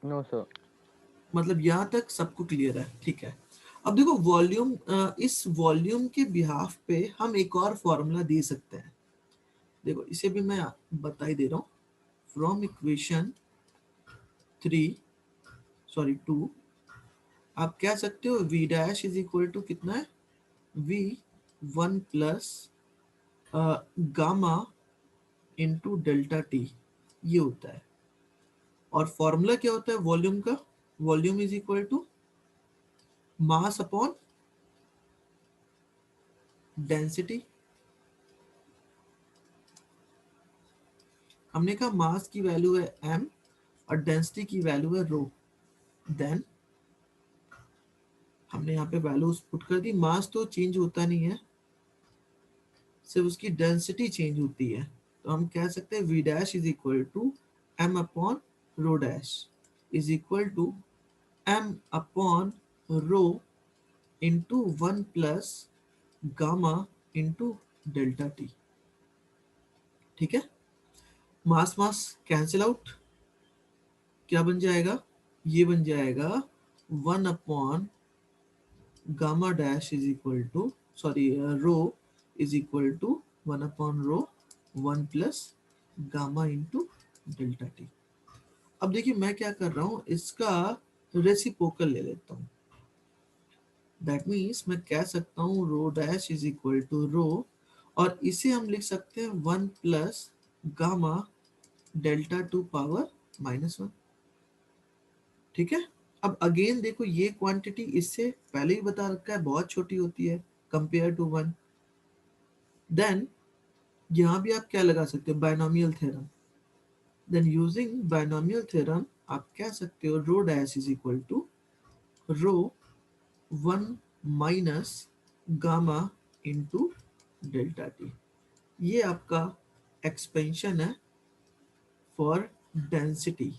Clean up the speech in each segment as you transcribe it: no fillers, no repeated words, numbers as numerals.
No sir. मतलब यहाँ तक सबको क्लियर है, ठीक है। अब देखो वॉल्यूम, इस वॉल्यूम के बिहाफ पे हम एक और फॉर्मूला दे सकते हैं। देखो इसे भी मैं बता ही दे रहा हूँ। फ्रॉम इक्वेशन 2 आप कह सकते हो v dash is equal to कितना है, v1 plus gamma into delta T, ये होता है। और फॉर्मूला क्या होता है वॉल्यूम का, volume is equal to mass upon density. हमने कहा मास की वैल्यू है m और डेंसिटी की वैल्यू है रो। देन हमने यहाँ पे वैल्यूज पुट कर दी। मास तो चेंज होता नहीं है, सिर्फ उसकी डेंसिटी चेंज होती है। तो हम कह सकते हैं v dash is equal to m upon rho dash is equal to m upon rho into 1 plus gamma into delta T. ठीक है, मास मास कैंसिल आउट, क्या बन जाएगा, ये बन जाएगा 1 upon gamma dash is equal to, sorry rho is equal to 1 upon rho 1 plus gamma into delta T. अब देखिए मैं क्या कर रहा हूँ, इसका रेसिप्रोकल ले लेता हूँ। दैट मीन्स मैं कह सकता हूँ rho dash is equal to rho, और इसे हम लिख सकते हैं 1 plus gamma delta to power -1। ठीक है। अब अगेन देखो ये क्वांटिटी इससे पहले ही बता रखा है बहुत छोटी होती है कंपेयर टू 1। देन यहाँ भी आप क्या लगा सकते हो, binomial theorem. Then using binomial theorem आप कह सकते हो rho dash is equal to rho 1 minus gamma into delta T. ये आपका एक्सपेंशन है फॉर डेंसिटी,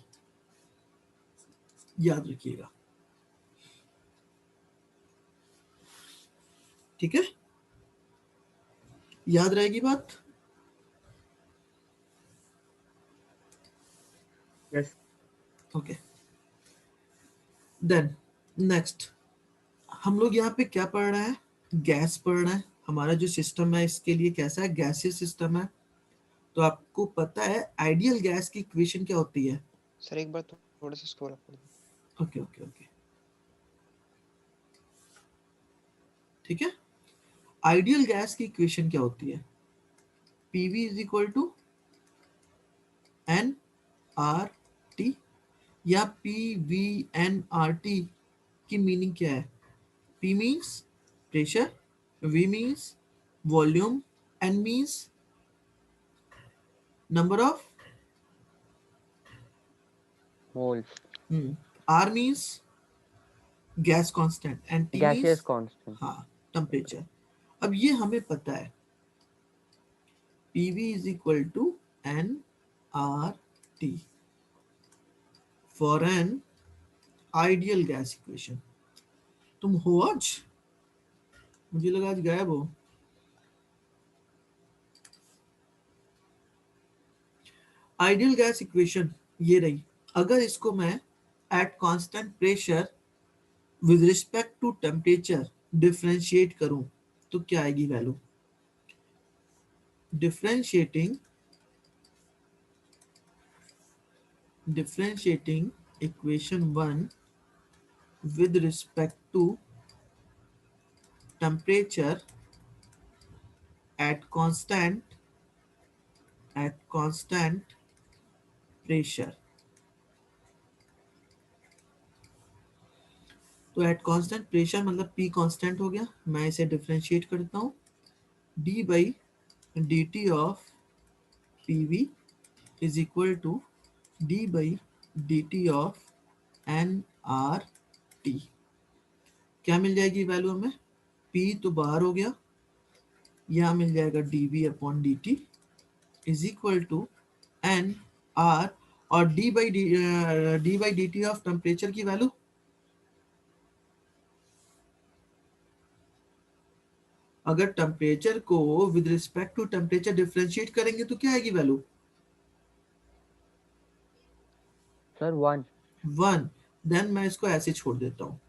याद रखिएगा। ठीक है, याद रहेगी बात। यस। ओके, देन नेक्स्ट हम लोग यहाँ पे क्या पढ़ रहे हैं, गैस पढ़ रहे हैं। हमारा जो सिस्टम है इसके लिए कैसा है, गैसियस सिस्टम है। तो आपको पता है आइडियल गैस की इक्वेशन क्या होती है। सर एक बार थोड़ा सा स्क्रॉल अप कर दो। ओके ओके ओके, ठीक है। आइडियल गैस की इक्वेशन क्या होती है, PV is equal to N R T. या P V N R T की मीनिंग क्या है, P means pressure, V means volume, N means number of, moles. R means gas constant, and T means gaseous constant. हाँ temperature. अब ये हमें पता है PV is equal to N R T for an ideal gas equation. तुम हो आज, मुझे लगा आज गायब हो। आइडियल गैस इक्वेशन ये रही। अगर इसको मैं at constant pressure with respect to temperature differentiate करूं तो क्या आएगी value, differentiating differentiating equation 1 with respect to temperature at constant pressure। तो एट कांस्टेंट प्रेशर मतलब P कांस्टेंट हो गया, मैं इसे डिफरेंशिएट करता हूँ d by D T of P V is equal to d by D T of N R T. क्या मिल जाएगी वैल्यू हमें, P तो बाहर हो गया, यहाँ मिल जाएगा D V upon D T is equal to N R, और D by D T of temperature की वैल्यू, अगर टेम्परेचर को with respect to temperature differentiate करेंगे तो क्या आएगी वैल्यू, सर 1। 1, देन मैं इसको ऐसे छोड़ देता हूँ।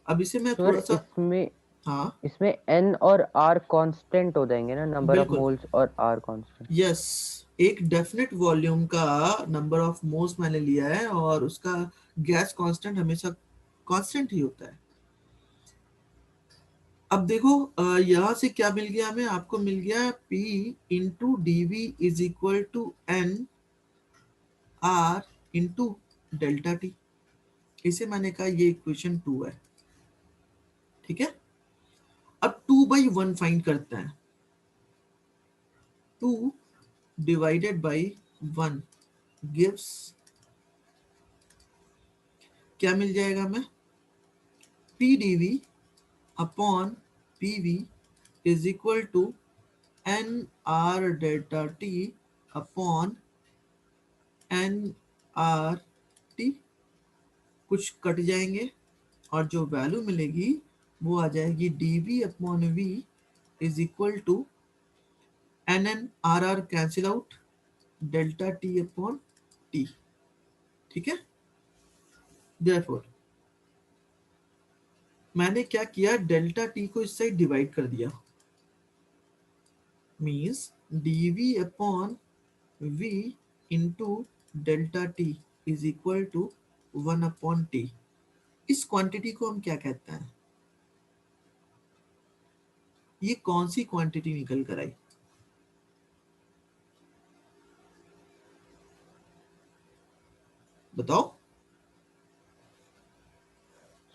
अब इसे मैं सर थोड़ा सा, इसमें हाँ इसमें एन और आर कांस्टेंट हो जाएंगे ना, नंबर ऑफ बिल्कुल, मोल्स और आर कांस्टेंट। यस, एक डेफिनेट वॉल्यूम का नंबर ऑफ मोल्स मैंने लिया है और उसका गैस कांस्टेंट हमेशा कांस्टेंट ही होता है। अब देखो यहाँ से क्या मिल गया हमें, आपको मिल गया P into D V is equal to N R into delta T. इसे मैंने कहा ये इक्वेशन 2 है, ठीक है। अब 2/1 फाइंड करते हैं। 2 डिवाइडेड बाई 1 गिव्स, क्या मिल जाएगा हमें, P D V upon P V is equal to N R delta T upon N R T. कुछ कट जाएंगे और जो वैल्यू मिलेगी वो आ जाएगी D V upon V is equal to N N R R cancel out, delta T upon T, ठीक है। देयरफॉर मैंने क्या किया, डेल्टा टी को इस साइड डिवाइड कर दिया, means D V upon V into delta T is equal to 1 upon T. इस क्वांटिटी को हम क्या कहते हैं, ये कौन सी क्वांटिटी निकल कर आई, बताओ।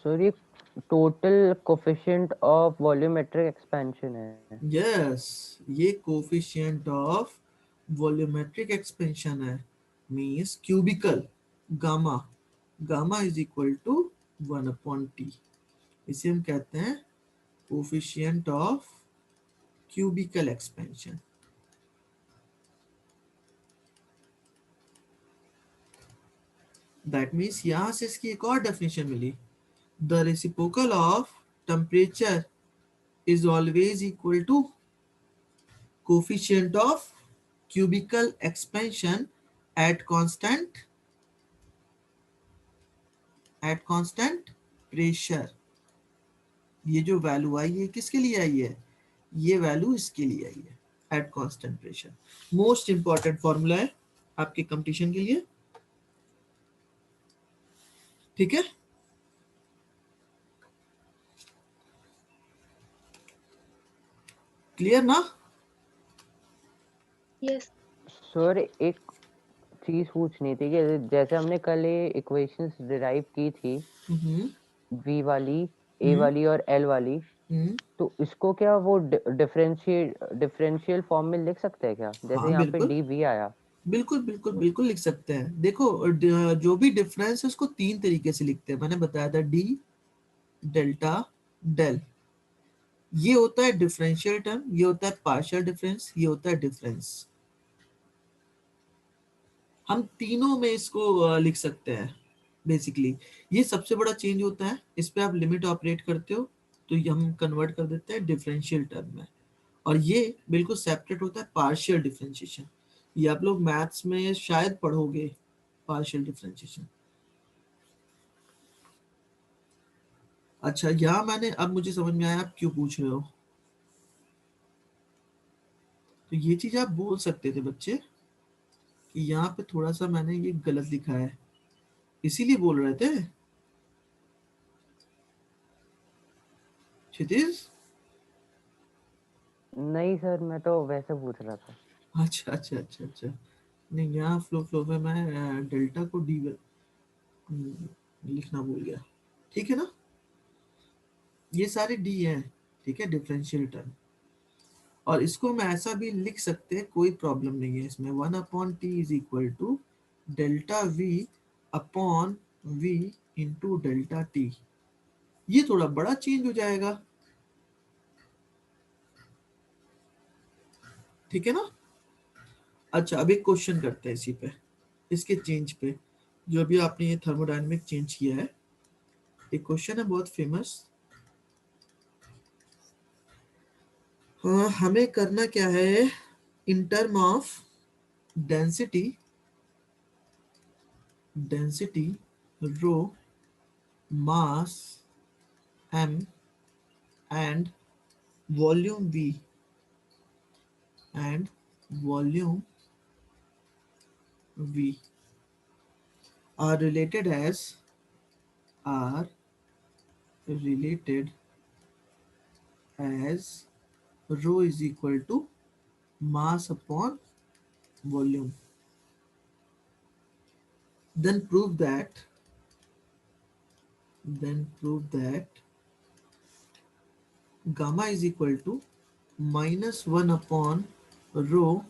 सर ये total coefficient of volumetric expansion है। यस, ये कोफिशिएंट ऑफ वॉल्यूमेट्रिक एक्सपेंशन है, means cubical gamma, gamma is equal to 1 upon T. इसे हम कहते हैं coefficient of cubical expansion. That means यहां से इसकी एक और डेफिनेशन मिली, the reciprocal of temperature is always equal to coefficient of cubical expansion at constant pressure। ये जो वैल्यू आई है किसके लिए आई है, ये वैल्यू इसके लिए आई है, eight constant pressure. Most important formula है आपके कंपटीशन के लिए, ठीक है। क्लियर ना। यस। सर एक चीज पूछनी थी कि जैसे हमने कल ये इक्वेशंस डिराइव की थी, हम्म v वाली, a हम्म वाली और l वाली, हम्म, तो इसको क्या वो डिफरेंशियल फॉर्म में लिख सकते हैं क्या, जैसे हाँ यहाँ पे बिल्कुल dv आया। बिल्कुल बिल्कुल बिल्कुल लिख सकते हैं। देखो जो भी डिफरेंस है उसको 3 तरीके से लिखते हैं, मैंने बताया था, डी, डेल्टा, डेल। ये होता है डिफरेंशियल टर्म, ये होता है पार्शियल डिफरेंस, ये होता है डिफरेंस। हम तीनों में इसको लिख सकते हैं बेसिकली। ये सबसे बड़ा चेंज होता है, इस पे आप लिमिट ऑपरेट करते हो तो ये हम कन्वर्ट कर देते हैं डिफरेंशियल टर्म में, और ये बिल्कुल सेपरेट होता है पार्शियल डिफरेंशिएशन। ये आप लोग मैथ्स में शायद पढ़ोगे, पार्शियल डिफरेंशिएशन। अच्छा, यहाँ मैंने, अब मुझे समझ में आया आप क्यों पूछ रहे हो। तो ये चीज आप बोल सकते थे बच्चे कि यहाँ पे थोड़ा सा मैंने ये गलत लिखा है, इसीलिए बोल रहे थे क्षितिज। नहीं सर, मैं तो वैसे पूछ रहा था। अच्छा अच्छा अच्छा अच्छा, नहीं यहाँ फ्लो में मैं डेल्टा को डी लिखना भूल गया, ठीक है ना। ये सारे डी हैं, ठीक है, डिफरेंशियल टर्म। और इसको मैं ऐसा भी लिख सकते हैं, कोई प्रॉब्लम नहीं है इसमें, 1 upon T is equal to delta V upon V into delta T. ये थोड़ा बड़ा चेंज हो जाएगा, ठीक है ना। अच्छा, अब एक क्वेश्चन करते हैं इसी पे, इसके चेंज पे, जो भी आपने ये थर्मोडायनेमिक चेंज किया है। एक क्वेश्चन है बहुत फेमस। हाँ, हमें करना क्या है, in term of density rho mass m and volume v and volume v are related as are related as rho is equal to mass upon volume. Then prove that gamma is equal to minus 1 upon rho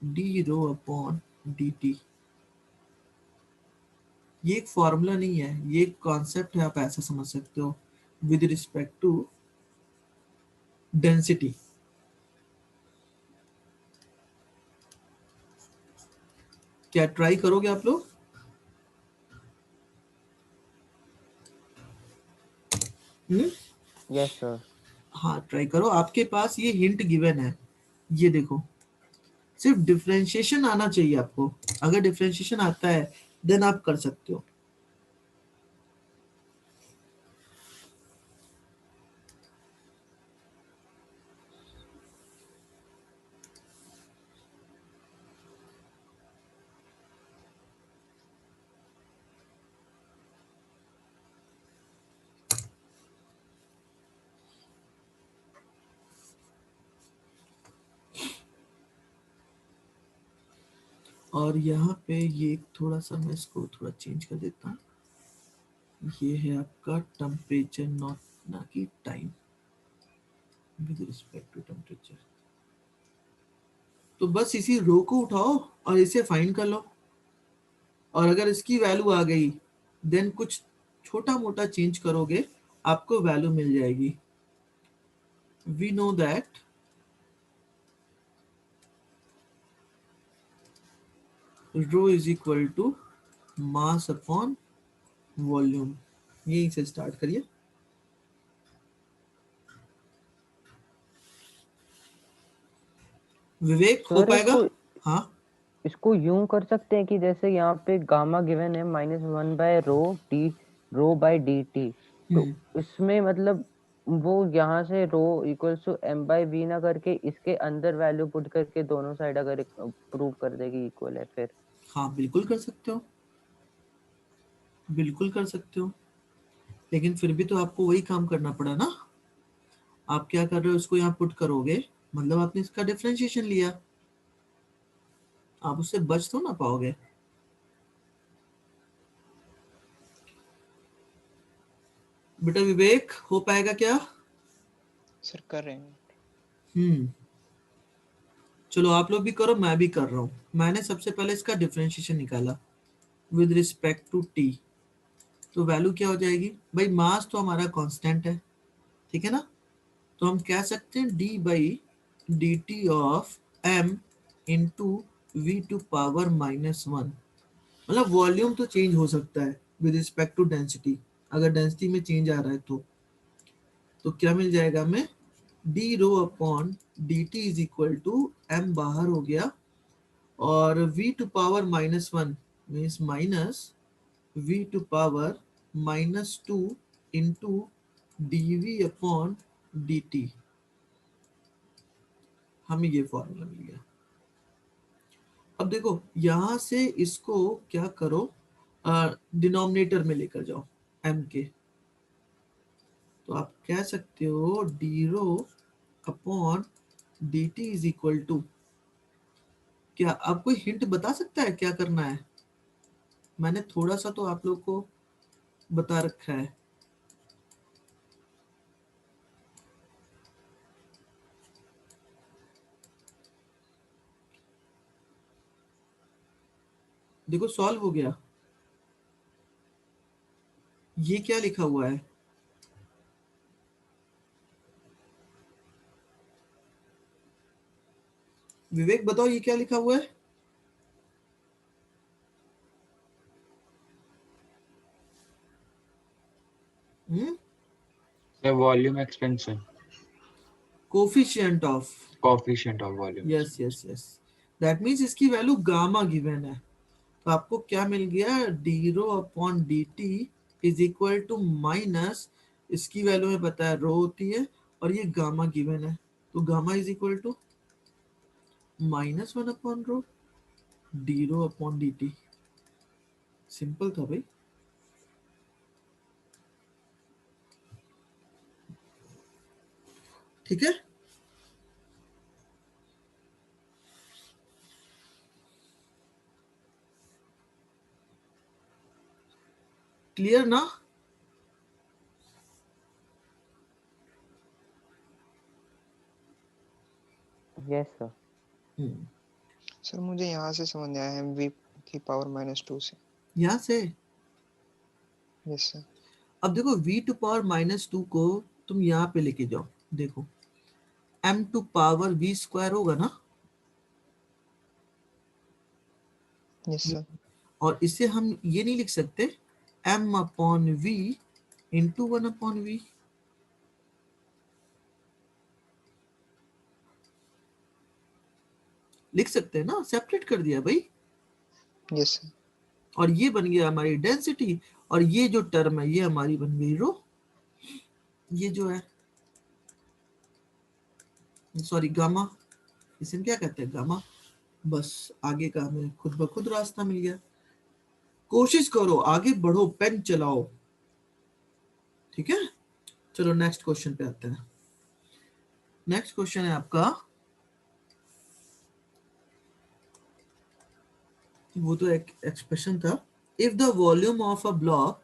d rho upon dt. ये एक formula नहीं है, ये एक concept है, आप ऐसा समझ सकते हो विद रिस्पेक्ट टू डेंसिटी. क्या ट्राई करोगे आप लोग? Yes sir. हाँ ट्राई करो, आपके पास ये हिंट गिवन है, ये देखो. सिर्फ डिफरेंशिएशन आना चाहिए आपको, अगर डिफरेंशिएशन आता है देन आप कर सकते हो. और यहाँ पे ये थोड़ा सा मैं इसको थोड़ा चेंज कर देता हूँ. ये है आपका टेम्परेचर, नॉट ना कि time, with respect to temperature. तो बस इसी रो को उठाओ और इसे फाइंड कर लो, और अगर इसकी वैल्यू आ गई देन कुछ छोटा मोटा चेंज करोगे आपको वैल्यू मिल जाएगी. We know that rho is equal to mass upon volume. यहीं से स्टार्ट करिए. विवेक हो सर पाएगा? इसको हाँ इसको यूं कर सकते हैं कि जैसे यहाँ पे गामा गिवन है -1 by rho by D T, तो इसमें मतलब वो यहाँ से rho equals to m by v ना करके इसके अंदर वैल्यू पुट करके दोनों साइड अगर प्रूव कर देगी इक्वल है फिर. हाँ बिल्कुल कर सकते हो, बिल्कुल कर सकते हो, लेकिन फिर भी तो आपको वही काम करना पड़ा ना. आप क्या कर रहे हो, इसको यहाँ पुट करोगे मतलब आपने इसका डिफरेंशिएशन लिया, आप उससे बच तो ना पाओगे. बेटा विवेक हो पाएगा क्या? सर कर रहे हैं. चलो आप लोग भी करो, मैं भी कर रहा हूँ. मैंने सबसे पहले इसका डिफरेंशिएशन निकाला विद रिस्पेक्ट टू टी. तो वैल्यू क्या हो जाएगी भाई, मास तो हमारा कांस्टेंट है, ठीक है ना. तो हम कह सकते हैं D by D T of M into V to power -1. मतलब वॉल्यूम तो चेंज हो सकता है विद रिस्पेक्ट टू डेंसिटी, अगर डेंसिटी में चेंज आ रहा है तो क्या मिल जाएगा हमें, D rho upon D T is equal to M बाहर हो गया, और v to power -1 means minus v to power -2 into dv upon dt. हमें ये फॉर्मूला मिल गया. अब देखो यहां से इसको क्या करो, डिनोमिनेटर में लेकर जाओ m के. तो आप कह सकते हो D rho upon D T is equal to, क्या आप कोई हिंट बता सकता है क्या करना है? मैंने थोड़ा सा तो आप लोग को बता रखा है. देखो सॉल्व हो गया. ये क्या लिखा हुआ है, विवेक बताओ ये क्या लिखा हुआ है? The volume expansion. Coefficient of Coefficient of volume yes expansion. Yes yes, that means इसकी वैल्यू गामा गिवन है. तो तो आपको क्या मिल गया, D rho upon D T is equal to minus, इसकी वैल्यू में पता है रो होती है और ये गामा गिवन है, तो gamma is equal to -1 upon rho D rho upon D T. Simple था भाई। ठीक है, क्लियर ना? Yes sir. सर मुझे यहाँ से समझ आया है, v की पावर -2 से। यहाँ से यस सर। अब देखो v टू पावर -2 को तुम यहाँ पे लेके जाओ, देखो m to power v square होगा ना, यस सर। और इसे हम ये नहीं लिख सकते m upon v into 1 upon v। लिख सकते हैं ना, सेपरेट कर दिया भाई। Yes sir. और ये बन गया हमारी डेंसिटी, और ये जो टर्म है ये हमारी बन गई रो। ये जो है, सॉरी गामा, इसे हम क्या कहते हैं, गामा। बस आगे का हमें खुद ब खुद रास्ता मिल गया। कोशिश करो, आगे बढ़ो, पेन चलाओ। ठीक है, चलो नेक्स्ट क्वेश्चन पे आते हैं। नेक्स्ट क्वेश्चन है आपका, वो तो एक एक्सप्रेशन था, if the volume of a block,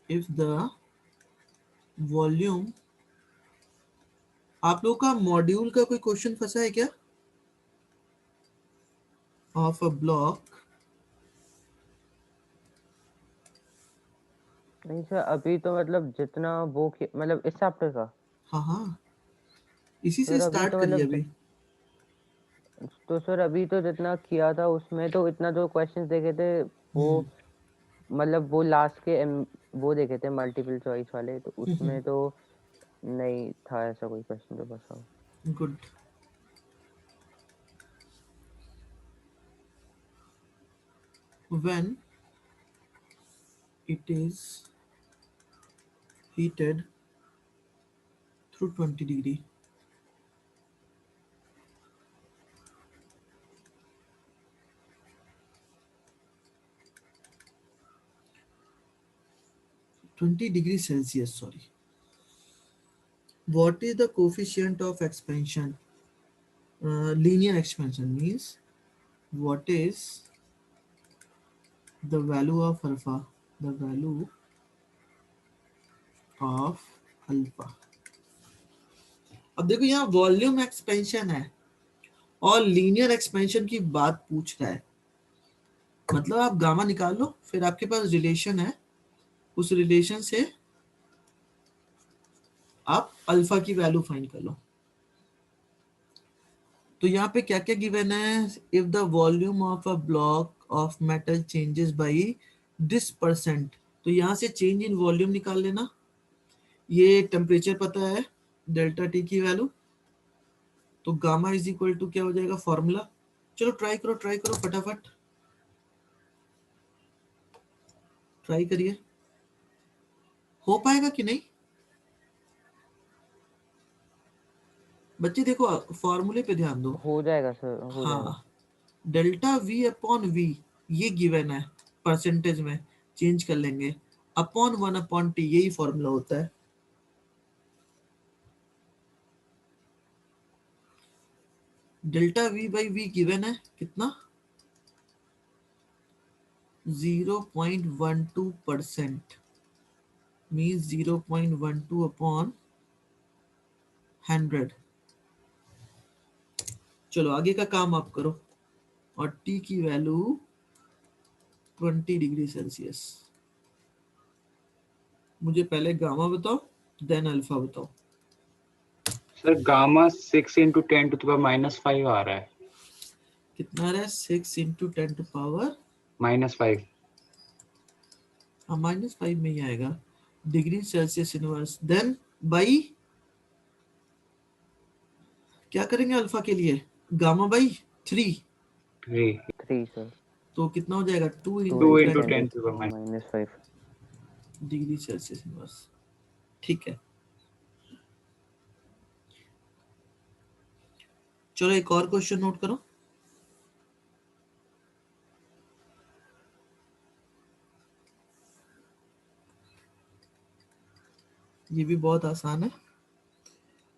if the volume, आप लोग का मॉड्यूल का कोई क्वेश्चन फंसा है क्या, ऑफ अ ब्लॉक? नहीं सर, अभी तो मतलब जितना वो मतलब इस चैप्टर का। हाँ हाँ, इसी से सर अभी स्टार्ट तो करिए मतलब अभी। तो सर अभी तो जितना किया था उसमें तो इतना जो क्वेश्चंस देखे थे वो मतलब वो लास्ट के वो देखे थे मल्टीपल चॉइस वाले, तो उसमें तो नहीं था ऐसा कोई क्वेश्चन जो बसा हो। Good. When it is heated through 20 degree, sorry, what is the coefficient of expansion? Linear expansion means what is the value of alpha, the value of alpha। अब देखो यहाँ वॉल्यूम एक्सपेंशन है और लीनियर एक्सपेंशन की बात पूछ रहा है, मतलब आप गामा निकाल लो, फिर आपके पास रिलेशन है, उस रिलेशन से आप अल्फा की वैल्यू फाइंड कर लो। तो यहाँ पे क्या क्या गिवन है, if the volume of a block of metal changes by this percent, तो यहाँ से चेंज इन वॉल्यूम निकाल लेना। ये टेम्परेचर पता है, डेल्टा टी की वैल्यू, तो गामा इज इक्वल टू क्या हो जाएगा फॉर्मूला। चलो ट्राई करो फटाफट, ट्राई करिए, हो पाएगा कि नहीं बच्चे। देखो फॉर्मूले पे ध्यान दो। हो जाएगा सर, हो जाएगा। हाँ, डेल्टा वी अपॉन वी ये गिवन है, परसेंटेज में चेंज कर लेंगे, अपॉन 1 अपॉन टी, यही फॉर्मूला होता है। Delta V by V given है कितना, 0.12%, मीन्स 0.12 अपॉन 100। चलो आगे का काम आप करो, और टी की वैल्यू 20 डिग्री सेल्सियस। मुझे पहले गामा बताओ, देन अल्फा बताओ। सर गामा 6 इंटू 10⁻⁻5 आ रहा है। कितना आ रहा है, 6 इंटू 10 टू पावर -5। -5 में ही आएगा, degree Celsius inverse, then by क्या करेंगे अल्फा के लिए, गामा बाई 3। 3 सर। तो कितना हो जाएगा 2 2 2 into into 10 10 to the minus. -5। Degree Celsius inverse. ठीक है, चलो एक और क्वेश्चन नोट करो। ये भी बहुत आसान है।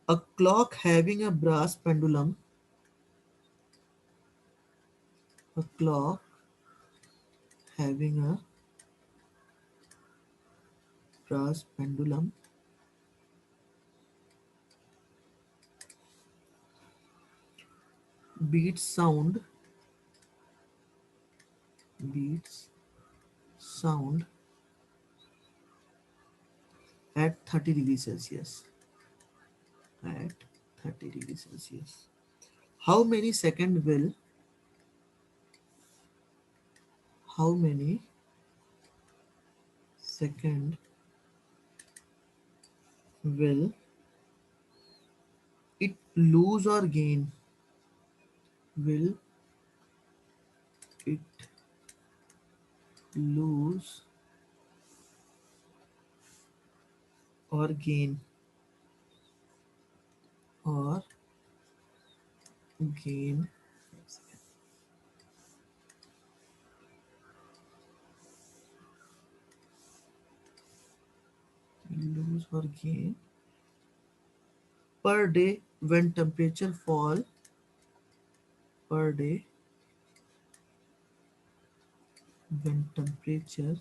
A clock having a brass pendulum, a clock having a brass pendulum beats sound at 30 degrees Celsius. At 30 degrees Celsius. How many second will it lose or gain? Will it lose or gain? Or gain lose or gain per day when temperature fall, per day when temperature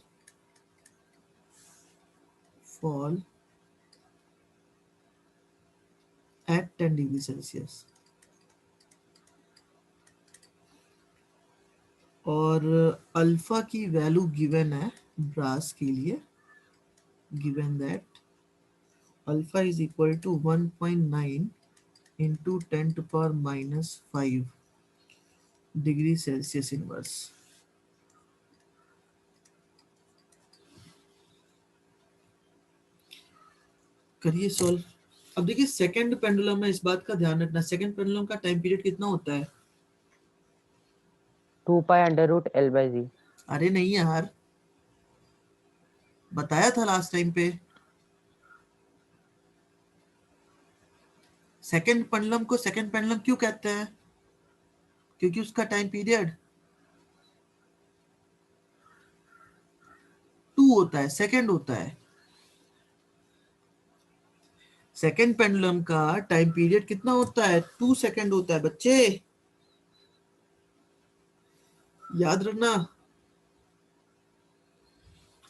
fall at 10 degree Celsius. और alpha की value given है brass के लिए, given that alpha is equal to 1.9 into 10⁻⁵ degree Celsius inverse. करिए solve. अब देखिए second pendulum में इस बात का ध्यान रखना, सेकंड पेंडुलम का टाइम पीरियड कितना होता है? 2π√L/g। अरे नहीं यार, बताया था लास्ट टाइम पे। सेकंड पेंडुलम को सेकंड पेंडुलम क्यों कहते हैं? क्योंकि उसका टाइम पीरियड 2 होता है, सेकंड होता है। सेकंड पेंडुलम का टाइम पीरियड कितना होता है? 2 सेकंड होता है बच्चे, याद रखना,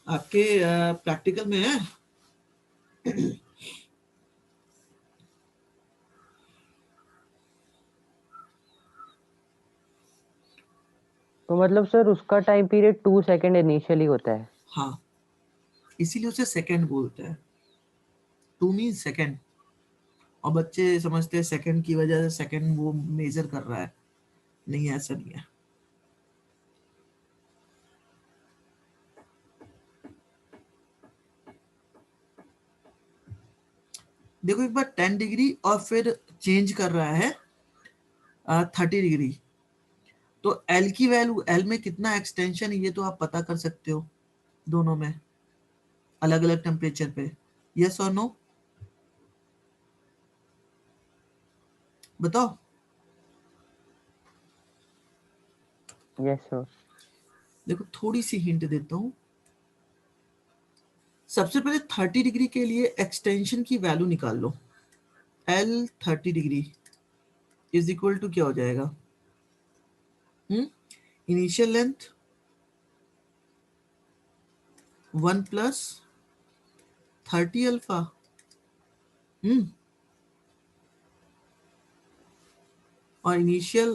आपके प्रैक्टिकल में है। तो मतलब सर उसका टाइम पीरियड 2 सेकंड इनिशियली होता है। हाँ, इसीलिए उसे सेकंड बोलते हैं। 2 मीन सेकंड। और बच्चे समझते हैं सेकंड की वजह से सेकंड वो मेजर कर रहा है, नहीं ऐसा नहीं है। देखो एक बार 10 डिग्री और फिर चेंज कर रहा है 30 डिग्री, तो L की वैल्यू, L में कितना एक्सटेंशन है ये तो आप पता कर सकते हो दोनों में अलग अलग टेम्परेचर पे। यस और नो बताओ। Yes sir. देखो थोड़ी सी हिंट देता हूं। सबसे पहले 30 डिग्री के लिए एक्सटेंशन की वैल्यू निकाल लो। L 30 degree is equal to क्या हो जाएगा? Initial length 1 plus 30 alpha. और इनिशियल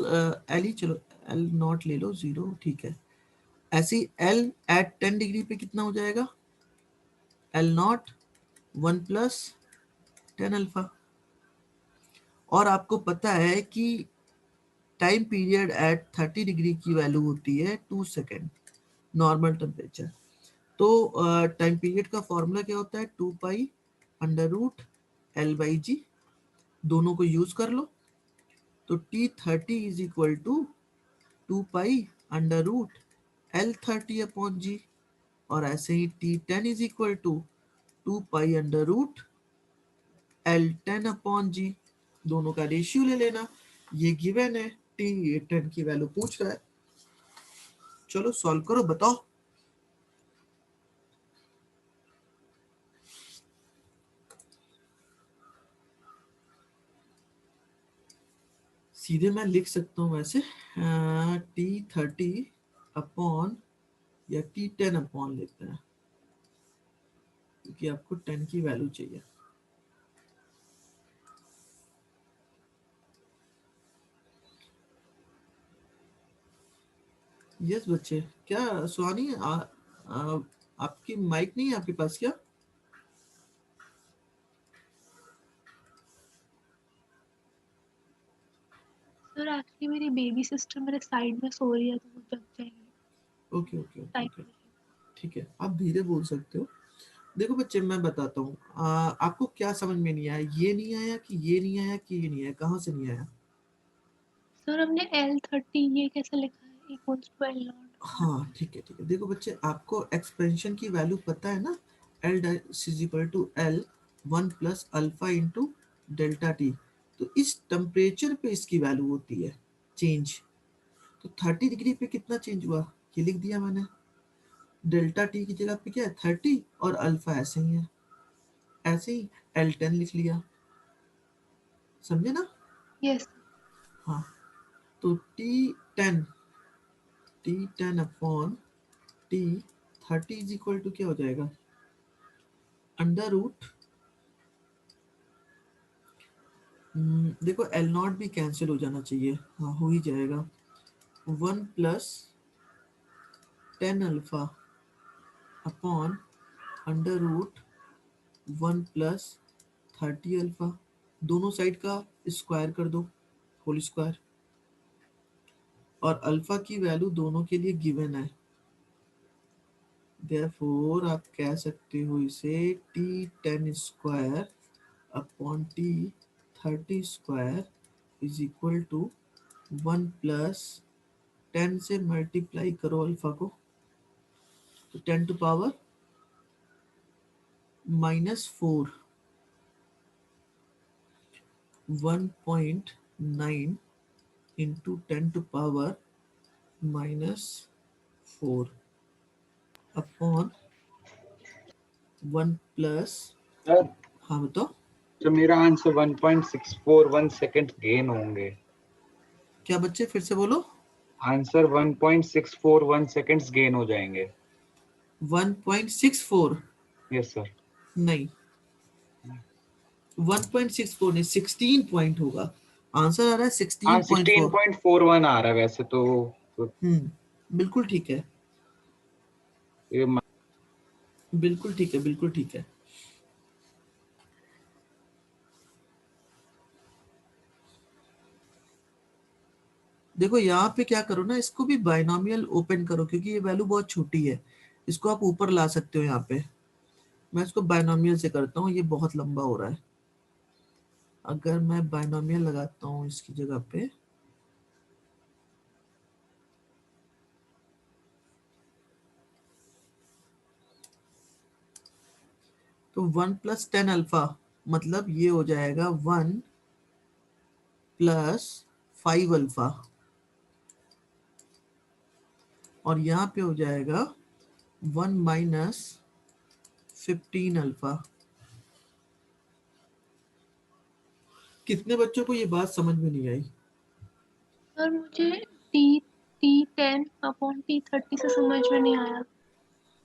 एल ही, चलो एल नॉट ले लो, 0 ठीक है। ऐसे ही एल एट 10 डिग्री पे कितना हो जाएगा? L not 1 plus 10 alpha. और आपको पता है कि टाइम पीरियड एट 30 डिग्री की वैल्यू होती है 2 सेकेंड नॉर्मल टेम्परेचर। तो टाइम पीरियड का फॉर्मूला क्या होता है? 2π√L/g। दोनों को यूज कर लो, तो T30 is equal to 2π√L/g। L30 upon G, और ऐसे ही T10 is equal to 2 pi under root L10 upon G, दोनों का रेशियो ले लेना, ये गिवन है, T10 की वैल्यू पूछ रहा है। चलो सॉल्व करो, बताओ। सीधे मैं लिख सकता हूँ वैसे, T30 अपॉन या T10 अपॉन लेते हैं, क्योंकि आपको 10 की वैल्यू चाहिए। यस बच्चे, क्या सुहानी आपकी माइक नहीं है आपके पास क्या? सर एक्चुअली मेरी बेबी सिस्टर मेरे साइड में सो रही है तो वो जग जाएगी okay okay okay time okay, पे। ठीक है, आप धीरे बोल सकते हो। देखो बच्चे, मैं बताता हूँ, आपको क्या समझ में नहीं आया, ये नहीं आया कि ये नहीं आया कि ये नहीं आया, कहाँ से नहीं आया? सर हमने L30 ये कैसे लिखा है इक्वल्स टू L नॉट। हाँ ठीक है ठीक है, देखो बच्चे, आपको एक्सपेंशन की वैल्यू पता है ना, L is equal to L 1 + alpha into delta T. तो इस टेम्परेचर पे इसकी वैल्यू होती है चेंज। तो 30 डिग्री पे कितना चेंज हुआ, ये लिख दिया मैंने, डेल्टा टी की जगह पे क्या है 30, और अल्फा ऐसे ही है, ऐसे ही L10 लिख लिया, समझे ना? यस हाँ, तो T10 upon T30 is equal to क्या हो जाएगा, अंडर रूट, देखो L0 भी कैंसिल हो जाना चाहिए, हाँ हो ही जाएगा, 1 + 10 alpha upon under root 1 + 30 alpha, दोनों साइड का स्क्वायर कर दो, होल स्क्वायर, और अल्फा की वैल्यू दोनों के लिए गिवन है, देयरफॉर आप कह सकते हो इसे T10 square upon T30 square is equal to 1 + 10 से मल्टीप्लाई करो अल्फा को, तो 10⁻⁻⁴ one point nine into 10⁻⁻⁴ upon 1 + sir हाँ बताओ, तो मेरा आंसर 1.641 सेकंड गेन होंगे। क्या बच्चे फिर से बोलो? आंसर 1.641 सेकंड्स गेन हो जाएंगे। 1.64? Yes sir. नहीं, 1.64 नहीं, 16 पॉइंट होगा, आंसर आ रहा है हाँ 16.4। 16.41 आ रहा है वैसे तो बिल्कुल ठीक है, ये बिल्कुल ठीक है, बिल्कुल ठीक है। देखो यहाँ पे क्या करो ना, इसको भी बाइनोमियल ओपन करो, क्योंकि ये वैल्यू बहुत छोटी है, इसको आप ऊपर ला सकते हो यहाँ पे। मैं इसको बाइनोमियल से करता हूँ, ये बहुत लंबा हो रहा है। अगर मैं बाइनोमियल लगाता हूँ इसकी जगह पे, तो 1 + 10 अल्फा मतलब ये हो जाएगा 1 + 5 अल्फा, और यहाँ पे हो जाएगा 1 - 15 अल्फा। कितने बच्चों को ये बात समझ में नहीं आई? सर मुझे T10 अपॉन T30 से समझ में नहीं आया।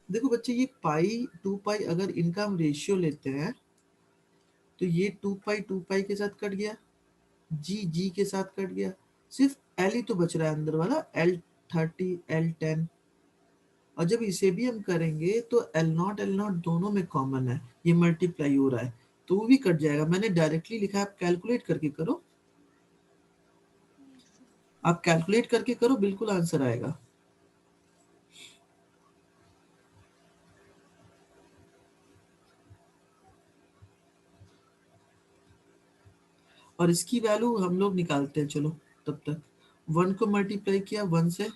देखो बच्चे, ये पाई 2 पाई अगर इनका हम रेशियो लेते हैं, तो ये 2 पाई के साथ कट गया, जी के साथ कट गया, सिर्फ एल ही तो बच रहा है अंदर वाला, L30 L10। और जब इसे भी हम करेंगे तो L0 दोनों में कॉमन है, ये मल्टीप्लाई हो रहा है, तो वो भी कट जाएगा। मैंने डायरेक्टली लिखा है, आप कैलकुलेट करके करो, आप कैलकुलेट करके करो, बिल्कुल आंसर आएगा। और इसकी वैल्यू हम लोग निकालते हैं, चलो तब तक 1 को मल्टीप्लाई किया 1 से,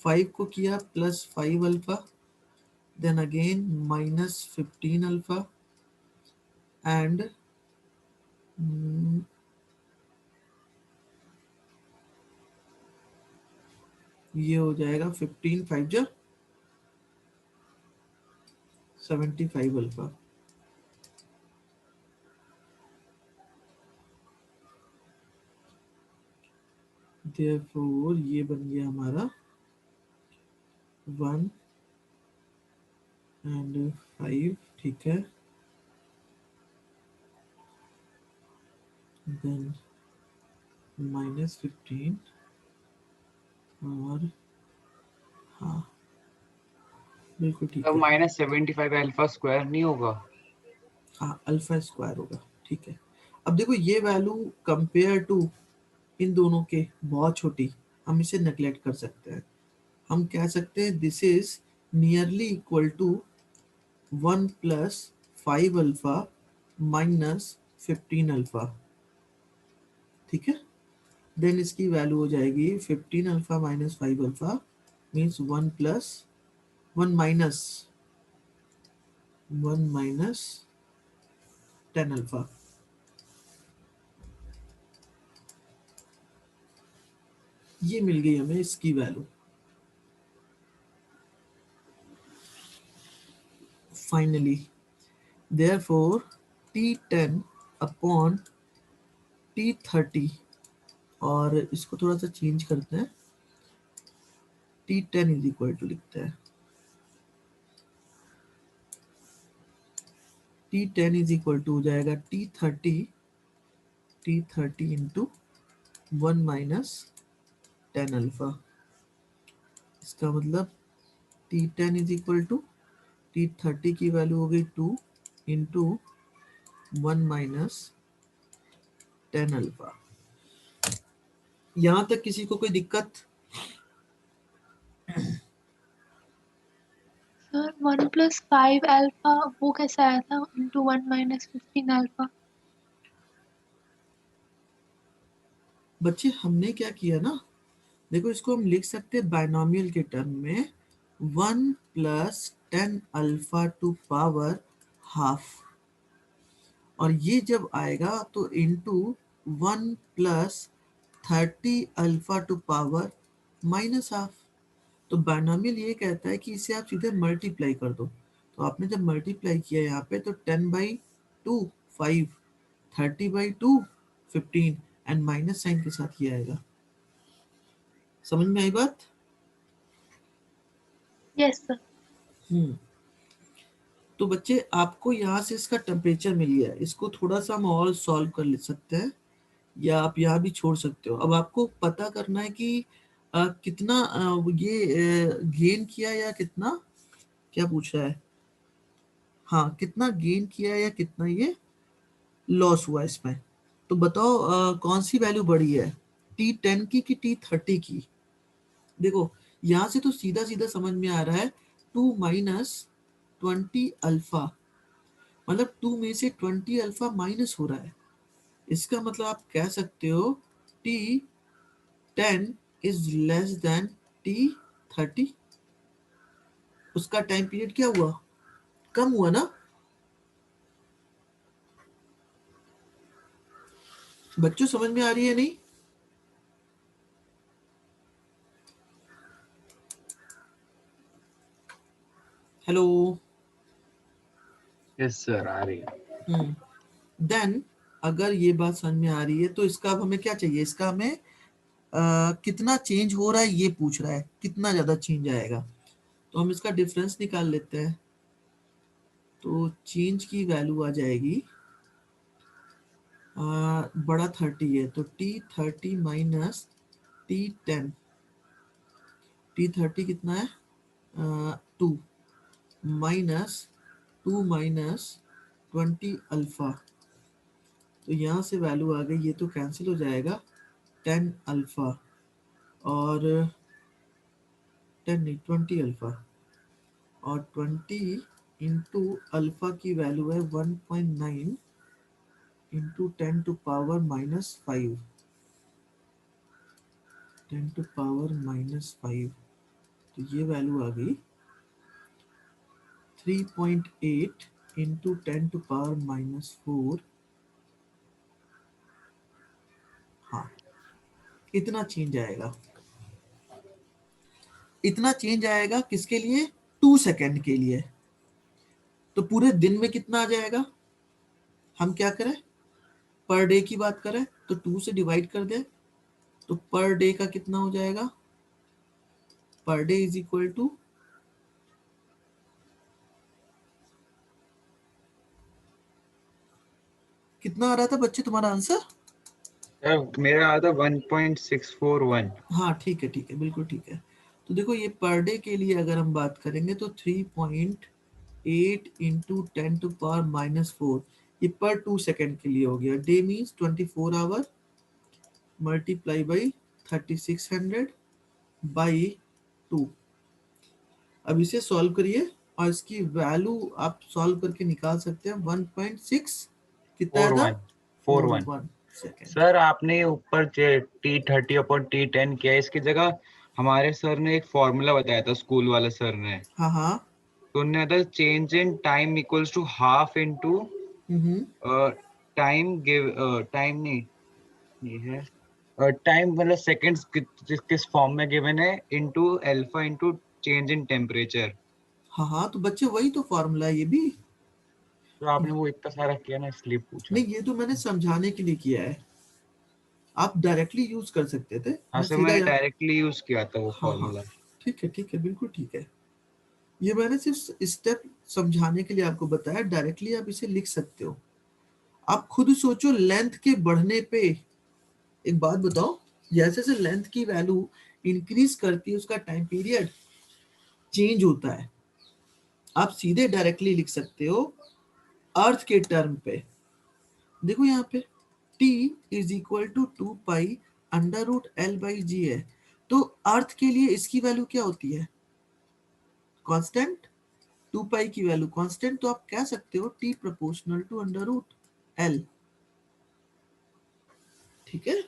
5 को किया +5 alpha, then again -15 alpha and ये हो जाएगा 15 5 जो 75 अल्फा। देयरफॉर ये बन गया हमारा 1 एंड 5, ठीक है। देन -15 और हाँ बिल्कुल ठीक अब है, -75 अल्फा स्क्वायर नहीं होगा? हाँ अल्फा स्क्वायर होगा, ठीक है। अब देखो ये वैल्यू कंपेयर टू इन दोनों के बहुत छोटी, हम इसे नेग्लेक्ट कर सकते हैं। हम कह सकते हैं this is nearly equal to 1 + 5 alpha -15 alpha, ठीक है। देन इसकी वैल्यू हो जाएगी 15 alpha -5 alpha means 1 minus 10 alpha. ये मिल गई हमें इसकी value. Finally therefore T10 upon T30, और इसको थोड़ा सा चेंज करते हैं, T10 इज इक्वल टू लिखते हैं, T10 इज इक्वल टू हो जाएगा T30 इंटू 1 - 10 अल्फा। इसका मतलब T10 is equal to T30 की वैल्यू हो गई 2 इंटू 1 - 10 अल्फा। यहां तक किसी को कोई दिक्कत? सर 1 + 5 अल्फा वो कैसे आया था इंटू 1 - 15 अल्फा? बच्चे हमने क्या किया ना, देखो इसको हम लिख सकते हैं बाइनोमियल के टर्म में 1 + 10 अल्फा टू पावर हाफ, और ये जब आएगा तो into 1 + 30 alpha two power -half. तो बाइनोमियल ये कहता है कि इसे आप सीधे मल्टीप्लाई कर दो। तो आपने जब मल्टीप्लाई किया यहाँ पे तो 10/2 5, 30/2 15 एंड माइनस साइन के साथ ये आएगा। समझ में आई बात? Yes sir. तो बच्चे आपको यहाँ से इसका टेम्परेचर मिल गया, इसको थोड़ा सा हम और सॉल्व कर ले सकते हैं, या आप यहाँ भी छोड़ सकते हो। अब आपको पता करना है कि कितना ये गेन किया या कितना, क्या पूछ रहा है, हाँ कितना गेन किया या कितना ये लॉस हुआ इसमें। तो बताओ कौन सी वैल्यू बड़ी है, T10 की कि T30 की? देखो यहाँ से तो सीधा सीधा समझ में आ रहा है 2 - 20 अल्फा, मतलब 2 में से 20 अल्फा माइनस हो रहा है। इसका मतलब आप कह सकते हो T10 is less than T30। उसका टाइम पीरियड क्या हुआ, कम हुआ ना। बच्चों समझ में आ रही है नहीं? हेलो। यस सर, आ रही है। देन अगर ये बात समझ में आ रही है तो इसका अब हमें क्या चाहिए, इसका हमें कितना चेंज हो रहा है ये पूछ रहा है, कितना ज्यादा चेंज आएगा। तो हम इसका डिफरेंस निकाल लेते हैं। तो चेंज की वैल्यू आ जाएगी बड़ा 30 है तो T30 माइनस T10। T30 कितना है 2 माइनस 2 - 20 अल्फा। तो यहाँ से वैल्यू आ गई, ये तो कैंसिल हो जाएगा 10 अल्फा और 10 नहीं 20 अल्फा, और 20 इंटू अल्फा की वैल्यू है 1.9 into 10 to power -5, 10 to power -5। तो ये वैल्यू आ गई 3.8 इंटू 10⁻⁻⁴। हाँ, इतना चेंज आएगा। इतना चेंज आएगा किसके लिए? 2 सेकेंड के लिए। तो पूरे दिन में कितना आ जाएगा? हम क्या करें, पर डे की बात करें तो 2 से डिवाइड कर दें, तो पर डे का कितना हो जाएगा? Per day is equal to कितना आ रहा था बच्चे तुम्हारा आंसर? सर मेरा आया था 1.641। हाँ ठीक है, ठीक है, बिल्कुल ठीक है। तो देखो ये पर डे के लिए अगर हम बात करेंगे तो 3.8 इंटू 10⁻⁻⁴, ये पर 2 सेकेंड के लिए हो गया। Day means 24 hour multiply by 3600 by 2। अब इसे सॉल्व करिए और इसकी वैल्यू आप सॉल्व करके निकाल सकते हैं 1.6 कितना था? 41 41 सेकेंड। सर आपने ऊपर T30/T10 किया है, इसकी जगह हमारे सर ने एक फॉर्मूला बताया था, स्कूल वाले सर ने। हाँ हाँ। तो उन्होंने था change in time equals to half into time give time नहीं, ये है टाइम मतलब सेकंड्स किस फॉर्म में गिवन है into alpha into change in temperature. हाँ हाँ, तो बच्चे वही तो फॉर्मूला है ये भी। तो आपने वो इतना सारा किया ना, इसलिए पूछा। नहीं, ये तो मैंने समझाने के लिए किया है, आप डायरेक्टली यूज कर सकते थे। हाँ मैं सर, सीधा मैंने डायरेक्टली यूज किया था वो हाँ हाँ, फॉर्मूला। ठीक है, बिल्कुल ठीक है। ये मैंने सिर्फ स्टेप समझाने के लिए आपको बताया, डायरेक्टली आप इसे लिख सकते हो। आप खुद सोचो, लेंथ के बढ़ने पे, एक बात बताओ, जैसे जैसे लेंथ की वैल्यू इंक्रीज करती है उसका टाइम पीरियड चेंज होता है। आप सीधे डायरेक्टली लिख सकते हो अर्थ के टर्म पे। देखो यहाँ पे t is equal to 2π√L/g है, तो अर्थ के लिए इसकी वैल्यू क्या होती है? कांस्टेंट। 2π की वैल्यू कांस्टेंट, तो आप कह सकते हो t प्रोपोर्शनल टू √L। ठीक है,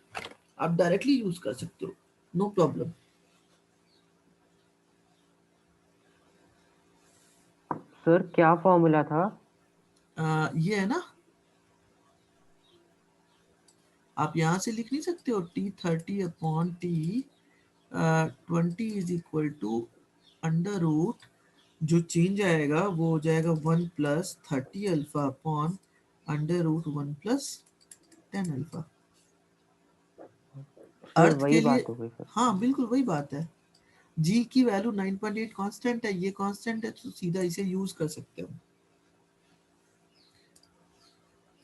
आप डायरेक्टली यूज कर सकते हो, नो प्रॉब्लम। सर क्या फॉर्मूला था? ये है ना, आप यहां से लिख नहीं सकते हो T30/T20 इज इक्वल टू √ जो चेंज आएगा वो हो जाएगा 1 + 30α/√1 + 10α। सर अर्थ वही के लिए बात हो गई सर। हाँ बिल्कुल वही बात है। जी की वैल्यू 9.8 कांस्टेंट है, ये कांस्टेंट है, तो सीधा इसे यूज कर सकते हो।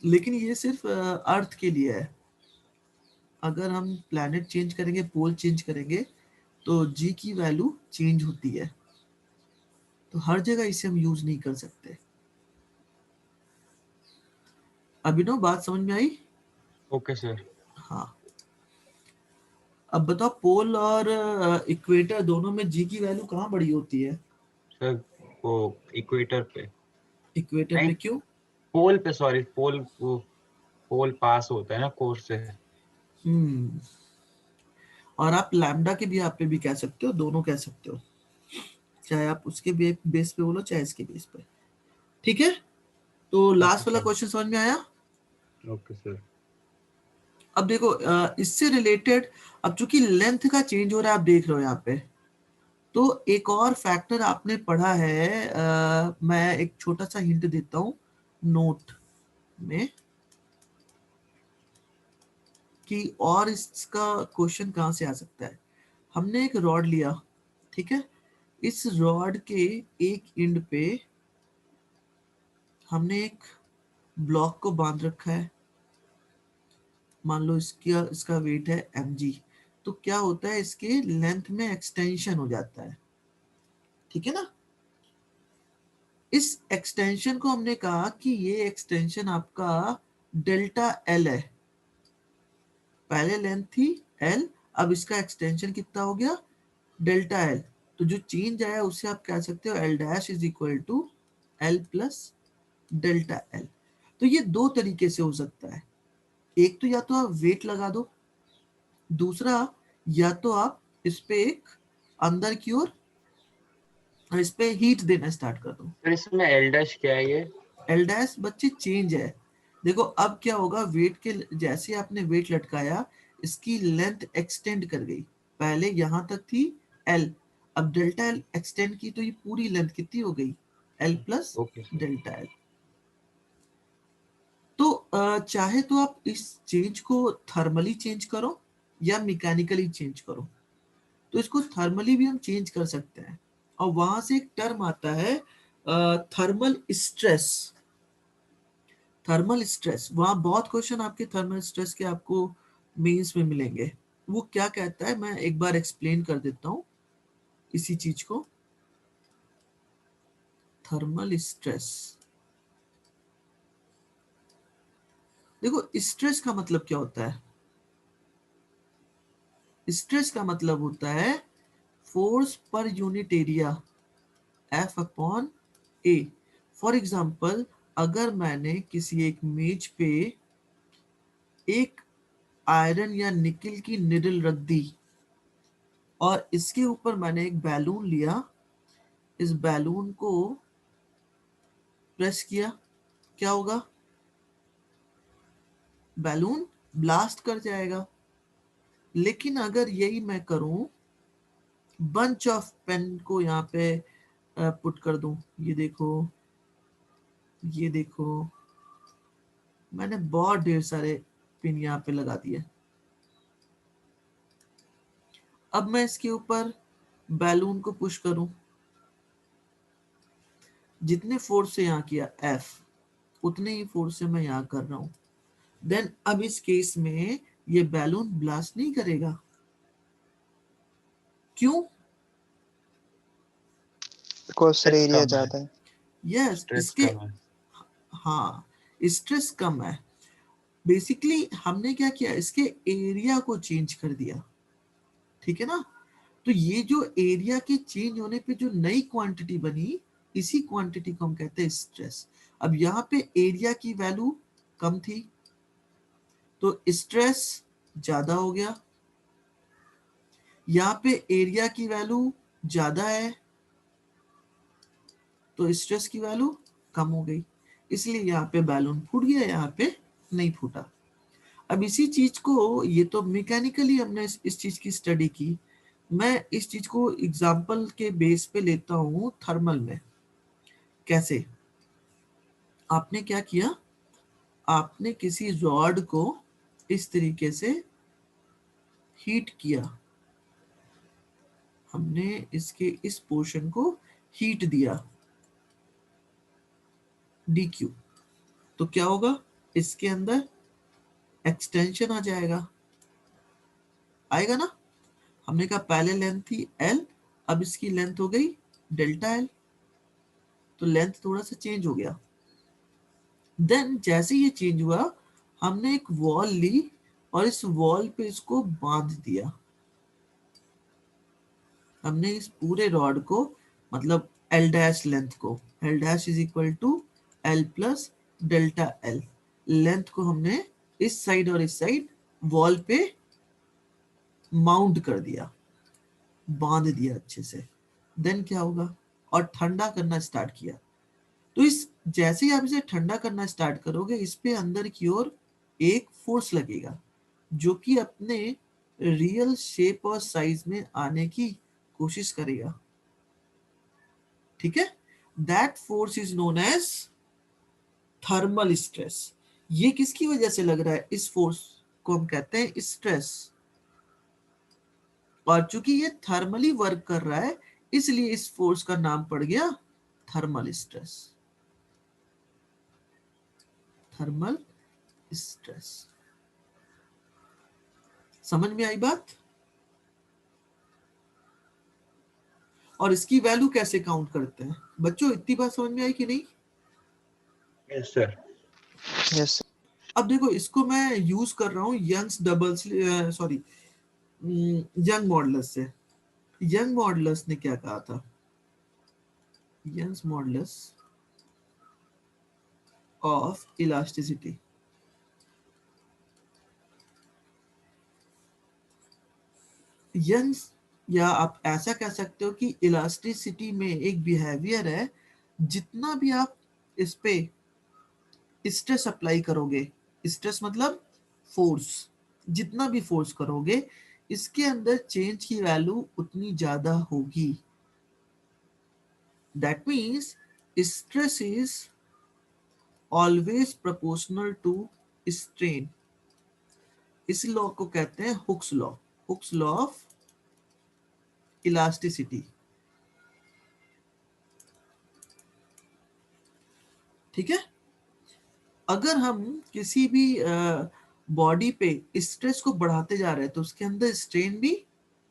लेकिन ये सिर्फ अर्थ के लिए है। अगर हम प्लैनेट चेंज करेंगे, पोल चेंज करेंगे, तो जी की वैल्यू चेंज होती है, तो हर जगह इसे हम यूज नहीं कर सकते। अभिनव, बात समझ में आई? Okay sir. हाँ, अब बताओ, पोल और इक्वेटर दोनों में जी की वैल्यू कहाँ बड़ी होती है? सर वो इक्वेटर पे, इक्वेटर नहीं पे क्यों? पोल पे, सॉरी पोल, वो पोल पास होता है ना कोर्स से। हम्म, और आप लैम्डा के भी आप पे भी कह सकते हो, दोनों कह सकते हो, चाहे आप उसके बेस पे बोलो चाहे इसके बेस पे। ठीक है, तो ओके लास्ट वाला सर। क्वेश्चन समझ में आया? Okay sir. अब देखो इससे रिलेटेड, अब चूंकि लेंथ का चेंज हो रहा है, आप देख रहे हो यहाँ पे, तो एक और फैक्टर आपने पढ़ा है, मैं एक छोटा सा हिंट देता हूँ नोट में, कि और इसका क्वेश्चन कहाँ से आ सकता है। हमने एक रॉड लिया, ठीक है, इस रॉड के एक एंड पे हमने एक ब्लॉक को बांध रखा है, मान लो इसका इसका वेट है mg। तो क्या होता है, इसके लेंथ में एक्सटेंशन हो जाता है, ठीक है ना। इस एक्सटेंशन को हमने कहा कि ये एक्सटेंशन आपका डेल्टा एल है। पहले लेंथ थी एल, अब इसका एक्सटेंशन कितना हो गया? Delta L. तो जो चेंज आया उसे आप कह सकते हो L dash is equal to L plus delta L. तो ये दो तरीके से हो सकता है, एक तो या तो आप वेट लगा दो, दूसरा या तो आप इस पे एक अंदर की ओर और इस पे हीट देना स्टार्ट कर दो। फिर इसमें एल डैश क्या है ये? एल डैश बच्चे चेंज है। देखो अब क्या होगा, वेट के जैसे आपने वेट लटकाया इसकी लेंथ एक्सटेंड कर गई, पहले यहां तक थी एल, अब डेल्टा एल एक्सटेंड की तो ये पूरी लेंथ कितनी हो गई, L plus okay sir. Delta L. तो चाहे तो आप इस चेंज को थर्मली चेंज करो या मैकेनिकली चेंज करो। तो इसको थर्मली भी हम चेंज कर सकते हैं, और वहां से एक टर्म आता है थर्मल स्ट्रेस। थर्मल स्ट्रेस, वहां बहुत क्वेश्चन आपके थर्मल स्ट्रेस के आपको मेंस में मिलेंगे। वो क्या कहता है मैं एक बार एक्सप्लेन कर देता हूँ इसी चीज को। थर्मल स्ट्रेस, देखो स्ट्रेस का मतलब क्या होता है, स्ट्रेस का मतलब होता है force per unit area F upon A. For example अगर मैंने किसी एक मेज पे एक आयरन या निकल की निडल रख दी और इसके ऊपर मैंने एक बैलून लिया, इस बैलून को प्रेस किया, क्या होगा, बैलून ब्लास्ट कर जाएगा। लेकिन अगर यही मैं करूं, बंच ऑफ पेन को यहाँ पे पुट कर दूं, ये देखो, ये देखो, मैंने बहुत ढेर सारे पिन यहाँ पे लगा दिए। अब मैं इसके ऊपर बैलून को पुश करूं, जितने फोर्स से यहाँ किया एफ उतने ही फोर्स से मैं यहाँ कर रहा हूं। देन अब इस केस में ये बैलून ब्लास्ट नहीं करेगा, क्यों, बिकॉज सर स्ट्रेस एरिया कम है। ज्यादा है। यस स्ट्रेस इसके, कम है। हाँ स्ट्रेस कम है। बेसिकली हमने क्या किया, इसके एरिया को चेंज कर दिया, ठीक है ना। तो ये जो एरिया के चेंज होने पे जो नई क्वांटिटी बनी, इसी क्वांटिटी को हम कहते हैं स्ट्रेस। अब यहाँ पे एरिया की वैल्यू कम थी तो स्ट्रेस ज्यादा हो गया, यहाँ पे एरिया की वैल्यू ज्यादा है तो स्ट्रेस की वैल्यू कम हो गई, इसलिए यहाँ पे बैलून फूट गया, यहाँ पे नहीं फूटा। अब इसी चीज को, ये तो मैकेनिकली हमने इस चीज की स्टडी की, मैं इस चीज को एग्जांपल के बेस पे लेता हूँ थर्मल में। कैसे, आपने क्या किया, आपने किसी रॉड को इस तरीके से हीट किया, हमने इसके इस पोर्शन को हीट दिया dq, तो क्या होगा, इसके अंदर एक्सटेंशन आ जाएगा, आएगा ना। हमने कहा पहले लेंथ थी एल, अब इसकी लेंथ हो गई डेल्टा एल, तो लेंथ थोड़ा सा चेंज हो गया। देन जैसे ये चेंज हुआ, हमने एक वॉल ली और इस वॉल पे इसको बांध दिया। हमने इस पूरे रॉड को, मतलब एल डैश लेंथ को, L dash is equal to L plus delta L, length को हमने इस साइड और इस साइड वॉल पे माउंट कर दिया, बांध दिया अच्छे से। देन क्या होगा, और ठंडा करना स्टार्ट किया। तो इस जैसे ही आप इसे ठंडा करना स्टार्ट करोगे, इस पे अंदर की ओर एक फोर्स लगेगा जो कि अपने रियल शेप और साइज में आने की कोशिश करेगा, ठीक है। That force is known as thermal stress. ये किसकी वजह से लग रहा है, इस फोर्स को हम कहते हैं स्ट्रेस, और चूंकि ये थर्मली वर्क कर रहा है इसलिए इस फोर्स का नाम पड़ गया थर्मल स्ट्रेस। थर्मल स्ट्रेस, समझ में आई बात। और इसकी वैल्यू कैसे काउंट करते हैं बच्चों, इतनी बात समझ में आई कि नहीं। Yes sir. यस अब देखो इसको मैं यूज कर रहा हूँ Young's double, sorry Young modulus से। यंग मॉडुलस ने क्या कहा था, Young's modulus of elasticity, Young's या आप ऐसा कह सकते हो कि इलास्टिसिटी में एक बिहेवियर है, जितना भी आप इस पे स्ट्रेस अप्लाई करोगे, स्ट्रेस मतलब फोर्स, जितना भी फोर्स करोगे इसके अंदर चेंज की वैल्यू उतनी ज्यादा होगी। That means stress is always proportional to strain. इस लॉ को कहते हैं Hooke's law, Hooke's law of elasticity. ठीक है, अगर हम किसी भी बॉडी पे स्ट्रेस को बढ़ाते जा रहे हैं तो उसके अंदर स्ट्रेन भी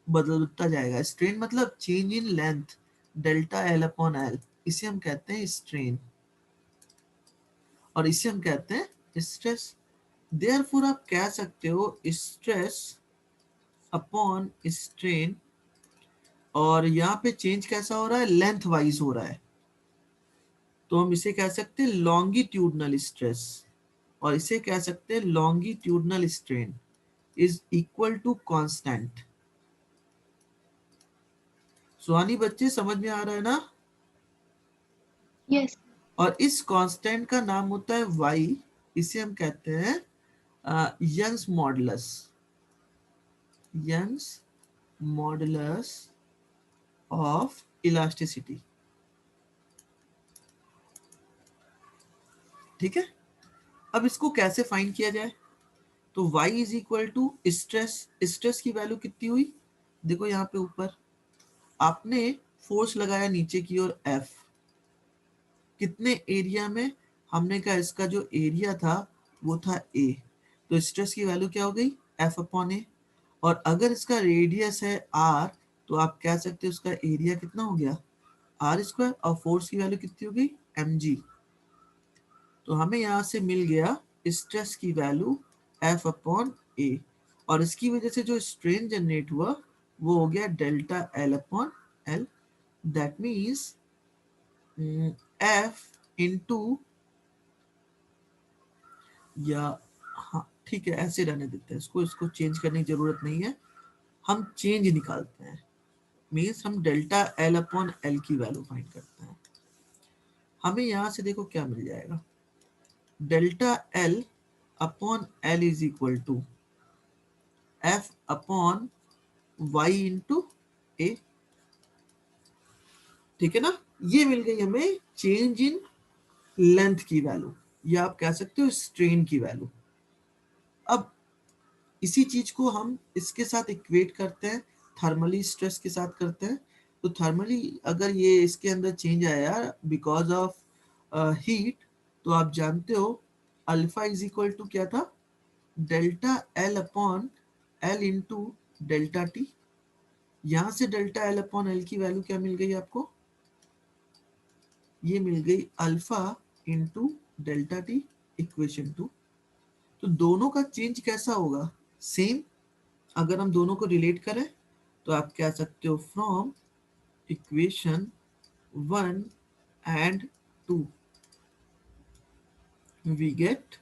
बदलता जाएगा। स्ट्रेन मतलब change in length, delta L upon L, इसे हम कहते हैं स्ट्रेन और इसे हम कहते हैं स्ट्रेस। देयरफॉर आप कह सकते हो स्ट्रेस अपॉन स्ट्रेन, और यहाँ पे चेंज कैसा हो रहा है, लेंथ वाइज हो रहा है, तो हम इसे कह सकते हैं लॉन्गिट्यूडनल स्ट्रेस, और इसे कह सकते हैं longitudinal strain is equal to constant. Suhani बच्चे समझ में आ रहा है ना? यस। और इस कांस्टेंट का नाम होता है y, इसे हम कहते हैं Young's modulus, Young's modulus of elasticity. ठीक है, अब इसको कैसे फाइंड किया जाए? तो y is equal to stress, stress की वैल्यू कितनी हुई, देखो यहाँ पे ऊपर आपने फोर्स लगाया नीचे की ओर F, कितने एरिया में, हमने कहा इसका जो एरिया था वो था A, तो स्ट्रेस की वैल्यू क्या हो गई, F अपॉन A। और अगर इसका रेडियस है R, तो आप कह सकते हो उसका एरिया कितना हो गया, R स्क्वायर, और फोर्स की वैल्यू कितनी हो गई, mg। तो हमें यहाँ से मिल गया स्ट्रेस की वैल्यू F अपॉन A, और इसकी वजह से जो स्ट्रेन जनरेट हुआ वो हो गया delta L upon L। That means F into, या हाँ ठीक है ऐसे रहने देते हैं इसको, इसको चेंज करने की जरूरत नहीं है, हम चेंज निकालते हैं, मीन्स हम डेल्टा एल अपॉन एल की वैल्यू फाइंड करते हैं। हमें यहाँ से देखो क्या मिल जाएगा, delta L upon L is equal to F upon Y into A. ठीक है ना, ये मिल गई हमें चेंज इन लेंथ की वैल्यू, या आप कह सकते हो स्ट्रेन की वैल्यू। अब इसी चीज को हम इसके साथ इक्वेट करते हैं, थर्मली स्ट्रेस के साथ करते हैं। तो थर्मली अगर ये इसके अंदर चेंज आया बिकॉज ऑफ हीट, तो आप जानते हो अल्फा इज इक्वल टू क्या था, delta L upon L into delta T. यहां से डेल्टा एल अपॉन एल की वैल्यू क्या मिल गई आपको, ये मिल गई alpha into delta T equation 2। तो दोनों का चेंज कैसा होगा, सेम। अगर हम दोनों को रिलेट करें तो आप कह सकते हो from equation 1 and 2 we get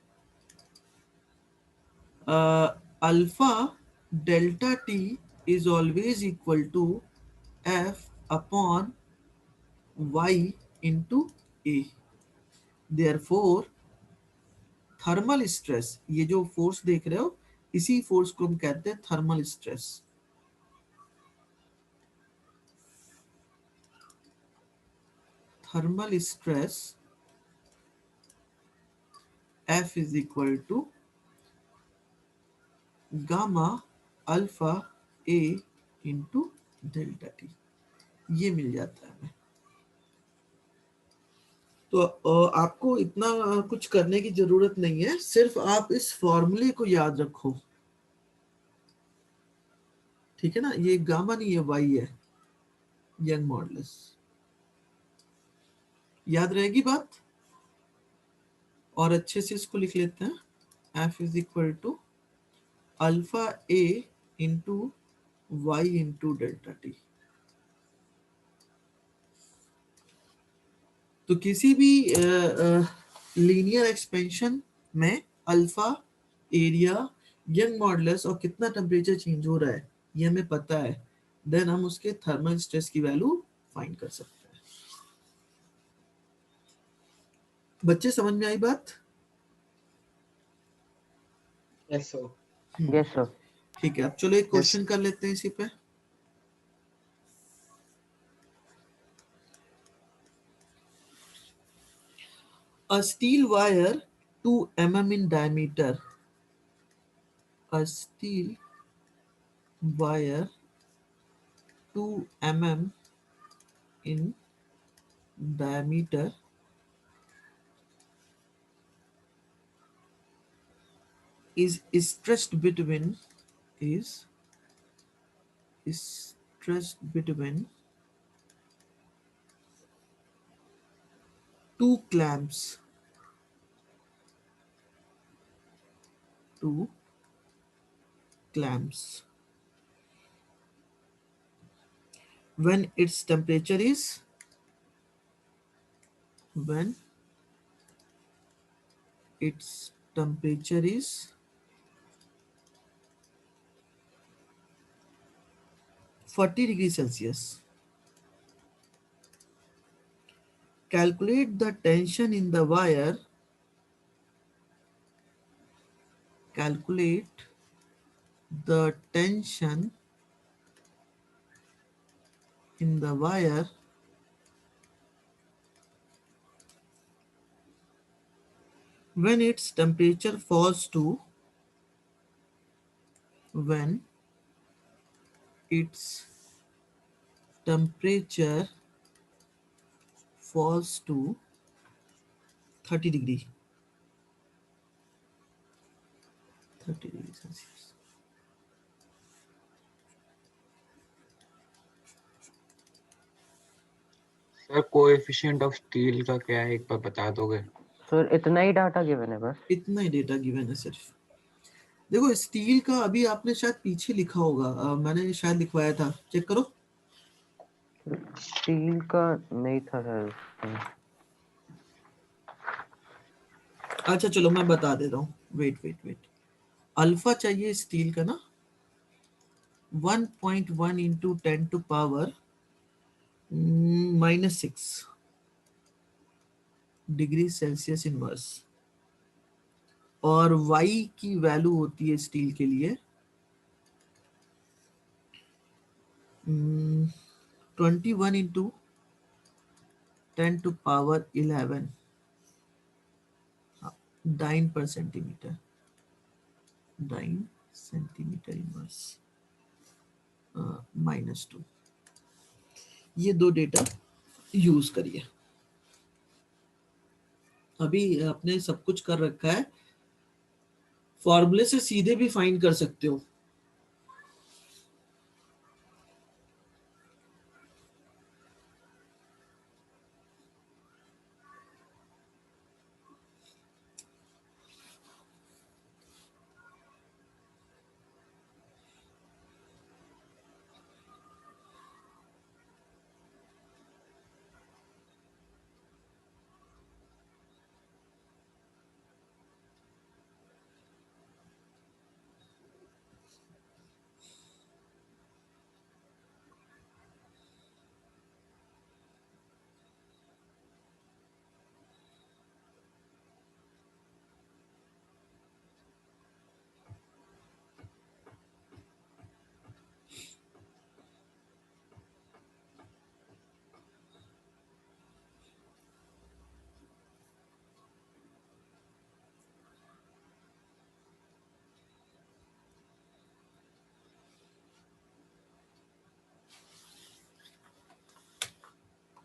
alpha delta T is always equal to F upon Y into A. Therefore thermal stress, ये जो फोर्स देख रहे हो इसी फोर्स को हम कहते हैं thermal stress. Thermal stress F is equal to gamma alpha A into delta T, ये मिल जाता है हमें। तो आपको इतना कुछ करने की जरूरत नहीं है, सिर्फ आप इस फॉर्मूले को याद रखो। ठीक है ना, ये गामा नहीं है, वाई है, यंग मॉडुलस। याद रहेगी बात, और अच्छे से इसको लिख लेते हैं, F is equal to alpha A into Y into delta T. तो किसी भी लीनियर एक्सपेंशन में अल्फा, एरिया, यंग मॉडुलस और कितना टेम्परेचर चेंज हो रहा है ये हमें पता है। देन हम उसके थर्मल स्ट्रेस की वैल्यू फाइंड कर सकते हैं। बच्चे समझ में आई बात? Yes sir. Yes sir. ठीक है, अब चलो एक Yes. क्वेश्चन कर लेते हैं इसी पे। A steel wire 2 mm in diameter. A steel wire 2 mm in diameter is stretched between two clamps. Two clamps. When its temperature is 40 degrees Celsius. Calculate the tension in the wire. Calculate the tension in the wire when its temperature falls to when its temperature falls to 30 degree 30 degrees Celsius. Sir coefficient of steel का क्या है एक बार बता दोगे? Sir इतना ही data given है बस। इतना ही डेटा गिवन है सिर्फ। देखो स्टील का अभी आपने शायद पीछे लिखा होगा, मैंने शायद लिखवाया था, चेक करो। स्टील का नहीं था सर। अच्छा चलो मैं बता देता हूँ, वेट। अल्फा चाहिए स्टील का ना, 1.1 into 10 to power -6 degree Celsius inverse, और y की वैल्यू होती है स्टील के लिए 21 into 10 to power 11 dyne per centimetre, dyne centimetre inverse -2। ये दो डेटा यूज करिए। अभी आपने सब कुछ कर रखा है, फॉर्मूले से सीधे भी फाइंड कर सकते हो।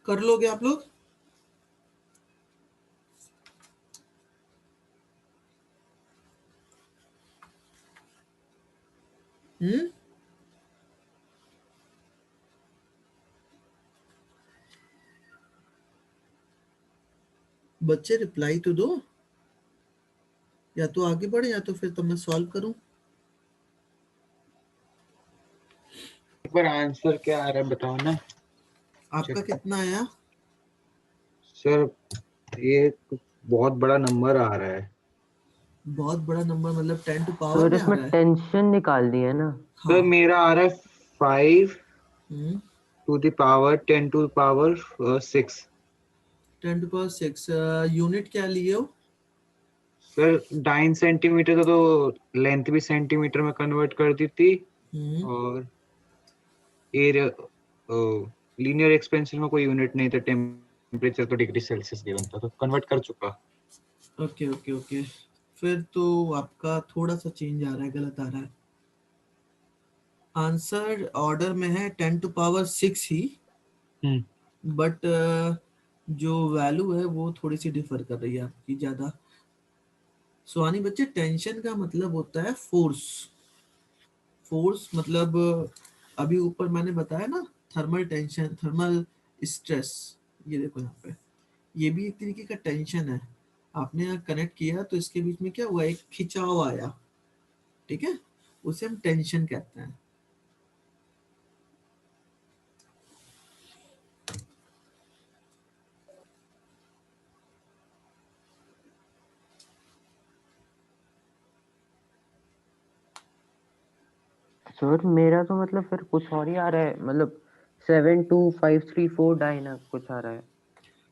कर लोगे आप लोग? बच्चे रिप्लाई तो दो, या तो आगे बढ़े या तो फिर तो मैं सॉल्व करूं। एक बार आंसर क्या आ रहा है बताओ ना। आपका कितना आया? सर ये बहुत बड़ा नंबर आ रहा है। बहुत बड़ा नंबर मतलब 10 टू पावर सर में आ इसमें रहा है। टेंशन निकाल दी है ना। हाँ सर मेरा आ रहा है 5 to the power 10 to the power 6. 10⁶ unit क्या लिए हो? सर 9 सेंटीमीटर तो लेंथ भी सेंटीमीटर में कन्वर्ट कर दी थी, और एरिया लीनियर एक्सपेंशन में कोई यूनिट नहीं था, टेम्परेचर तो डिग्री सेल्सियस गिवन था, तो कन्वर्ट कर चुका। ओके ओके ओके, फिर तो आपका थोड़ा सा चेंज आ रहा है, गलत आ रहा है। आंसर ऑर्डर में है 10⁶ ही, बट जो वैल्यू है वो थोड़ी सी डिफर कर रही है आपकी ज्यादा। सुहानी बच्चे, टेंशन का मतलब होता है फोर्स। फोर्स मतलब अभी ऊपर मैंने बताया ना, थर्मल टेंशन, थर्मल स्ट्रेस, ये देखो यहाँ पे, ये भी एक तरीके का टेंशन है। आपने यहाँ कनेक्ट किया तो इसके बीच में क्या हुआ, एक खिंचाव आया, ठीक है, उसे हम टेंशन कहते हैं। सर मेरा तो मतलब फिर कुछ और ही आ रहा है, मतलब 72534 डायना कुछ आ रहा है।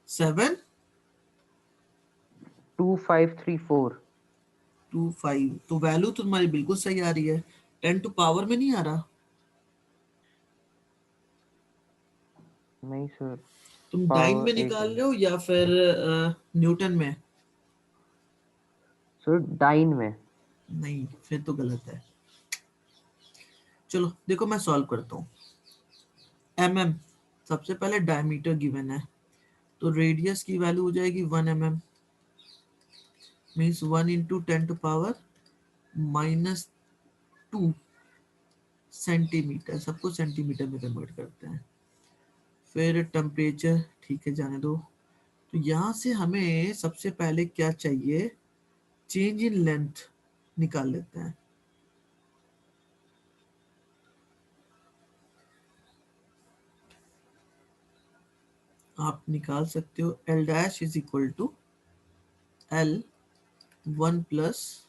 72534 725, तो वैल्यू तो तुम्हारी बिल्कुल सही आ रही है, 10 टू पावर में नहीं आ रहा। नहीं सर, तुम डाइन में पावर एक निकाल है रहे हो या फिर न्यूटन में? सर, डाइन में। नहीं, फिर तो गलत है। चलो देखो मैं सॉल्व करता हूँ। mm, सबसे पहले डायमीटर गिवन है, तो रेडियस की वैल्यू हो जाएगी 1 mm, मीन्स 1 इंटू 10⁻⁻² सेंटीमीटर, सबको सेंटीमीटर में कन्वर्ट करते हैं। फिर टेम्परेचर, ठीक है जाने दो। तो यहाँ से हमें सबसे पहले क्या चाहिए, चेंज इन लेंथ निकाल लेते हैं। आप निकाल सकते हो L dash is equal to L1 plus,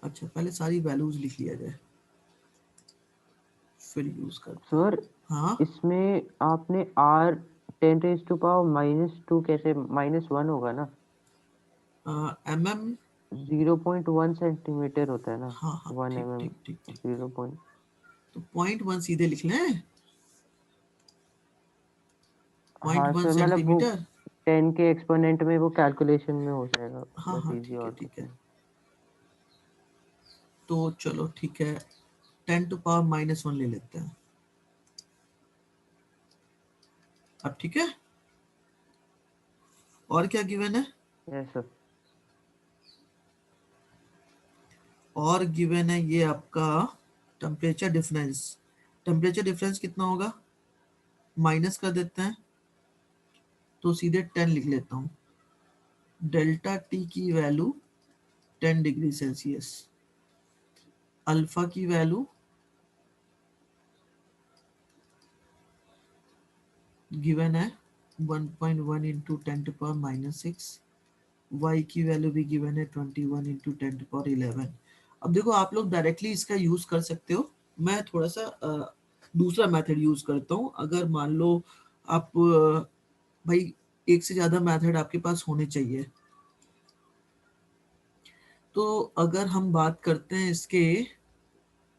अच्छा पहले सारी वैल्यूज लिख लिया जाए फिर यूज करते हैं। सर हाँ, इसमें आपने R 10⁻⁻² कैसे, -1 होगा ना, mm, 0.1 सेंटीमीटर होता है ना, हाँ हाँ 1 ठीक mm ठीक ठीक ठीक, 0 पॉइंट। तो 0.1 सीधे लिख लें, हाँ 0.1 सर, मतलब वो सेंटीमीटर। 10 के एक्सपोनेंट में वो कैलकुलेशन में हो जाएगा, हाँ बस हाँ इजी और ठीक कुछ है, नहीं। तो चलो ठीक है, 10⁻⁻1 ले लेते हैं। अब ठीक है, और क्या गिवन है? Yes sir. और गिवन है ये आपका टेम्परेचर डिफरेंस। टेम्परेचर डिफरेंस कितना होगा, माइनस कर देते हैं, तो सीधे 10 लिख लेता हूँ। डेल्टा टी की वैल्यू 10 डिग्री सेल्सियस, अल्फा की वैल्यू गिवन है 1.1 इंटू 10⁻⁻6, y की वैल्यू भी गिवन है 21 इंटू 10⁻11। अब देखो आप लोग डायरेक्टली इसका यूज कर सकते हो, मैं थोड़ा सा दूसरा मेथड यूज करता हूँ। अगर मान लो आप भाई एक से ज्यादा मेथड आपके पास होने चाहिए, तो अगर हम बात करते हैं इसके,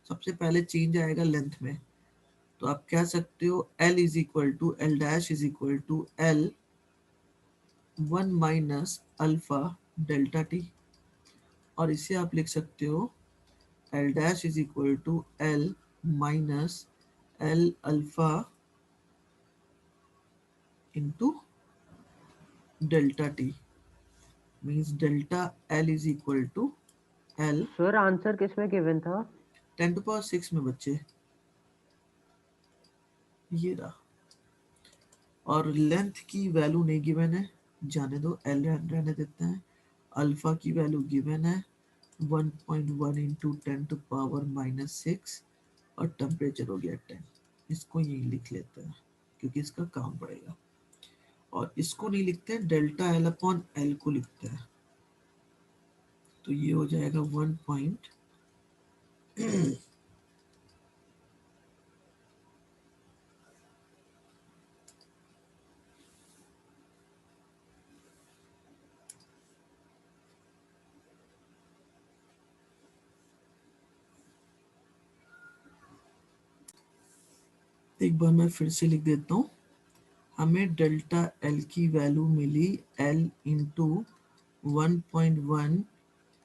सबसे पहले चेंज आएगा लेंथ में, तो आप कह सकते हो L is equal to L dash is equal to L1 minus alpha delta T, और इसे आप लिख सकते हो L dash is equal to L minus L alpha into delta T, means delta L is equal to L। Sir answer किसमें given था? 10⁻6 में बच्चे, ये रहा। और लेंथ की वैल्यू नहीं गिवन है, जाने दो, L रहने देते हैं। अल्फा की वैल्यू गिवन है 1.1 इंटू 10⁻⁻6, और टेम्परेचर हो गया 10। इसको यही लिख लेते हैं क्योंकि इसका काम पड़ेगा, और इसको नहीं लिखते हैं, डेल्टा L अपॉन L को लिखते हैं, तो ये हो जाएगा 1. एक बार मैं फिर से लिख देता हूँ। हमें डेल्टा एल की वैल्यू मिली एल इंटू 1.1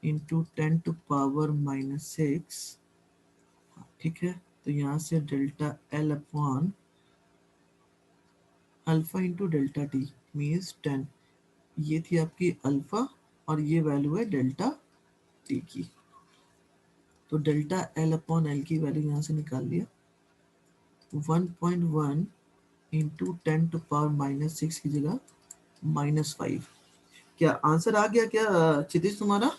इंटू 10⁻⁻6। ठीक है, तो यहाँ से delta L upon alpha into delta T means 10। ये थी आपकी अल्फा और ये वैल्यू है डेल्टा टी की। तो डेल्टा एल अपॉन एल की वैल्यू यहाँ से निकाल लिया 1.1 इंटू 10⁻⁻6 की जगह -5। क्या आंसर आ गया क्या क्षितिज तुम्हारा?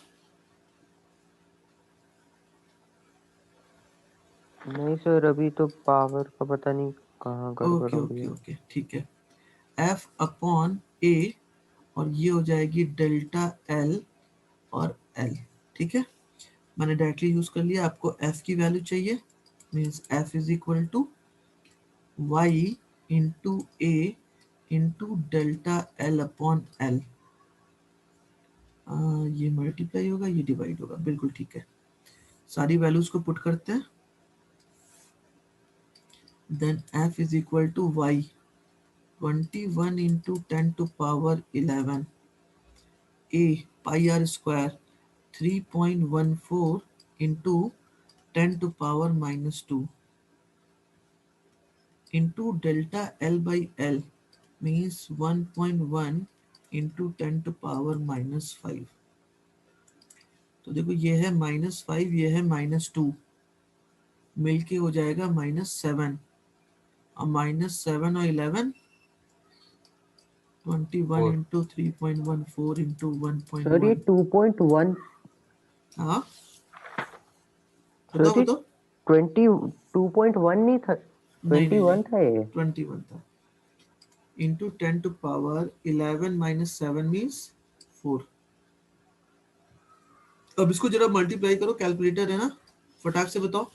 नहीं सर, अभी तो पावर का पता नहीं कहाँ गड़बड़ ओके हो रही ओके है। ओके ठीक है। एफ अपॉन ए और ये हो जाएगी डेल्टा एल और एल। ठीक है, मैंने डायरेक्टली यूज कर लिया। आपको एफ की वैल्यू चाहिए, means F is equal to Y into A into delta L upon L. ये मल्टीप्लाई होगा, ये डिवाइड होगा, बिल्कुल ठीक है। सारी वैल्यूज को पुट करते हैं। Then F is equal to Y 21 into 10⁻11 A pi R square 3.14 into 10⁻⁻2 into delta L by L means 1.1 into 10⁻⁻5। तो देखो ये है -5, ये है -2, मिलके हो जाएगा -7। और -7 और 11 21 4। इंटू 3.14 इंटू सर ये 1.1। 2.1, हाँ बताओ सर ये बताओ। 22.1 नहीं था, नहीं नहीं नहीं, 21 था ये। 21 था। Into 10⁻11 -7 means 4। अब इसको जरा मल्टीप्लाई करो, कैलकुलेटर है ना, फटाक से बताओ।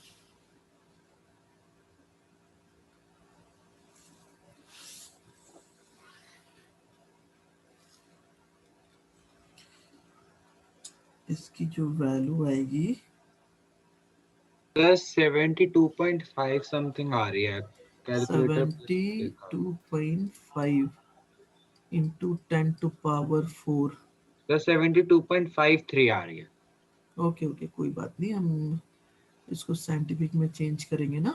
इसकी जो वैल्यू आएगी प्लस 72.5 समथिंग आ रही है कैलकुलेटर पे देखा। 72.5 इंटू 10⁻4। प्लस 72.53 आ रही है। ओके ओके कोई बात नहीं, हम इसको साइंटिफिक में चेंज करेंगे ना।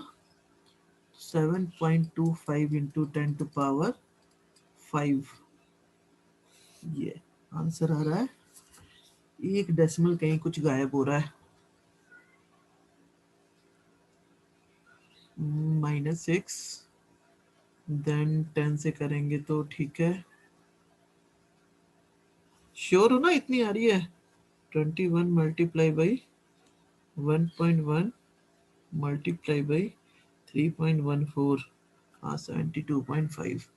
7.25 इंटू 10⁻5 ये आंसर आ रहा है। एक डेसिमल कहीं कुछ गायब हो रहा है। -6 देन 10 से करेंगे तो ठीक है। श्योर हो ना, इतनी आ रही है? 21 मल्टीप्लाई बाई 1.1 मल्टीप्लाई बाई 3.14, हाँ 72.5।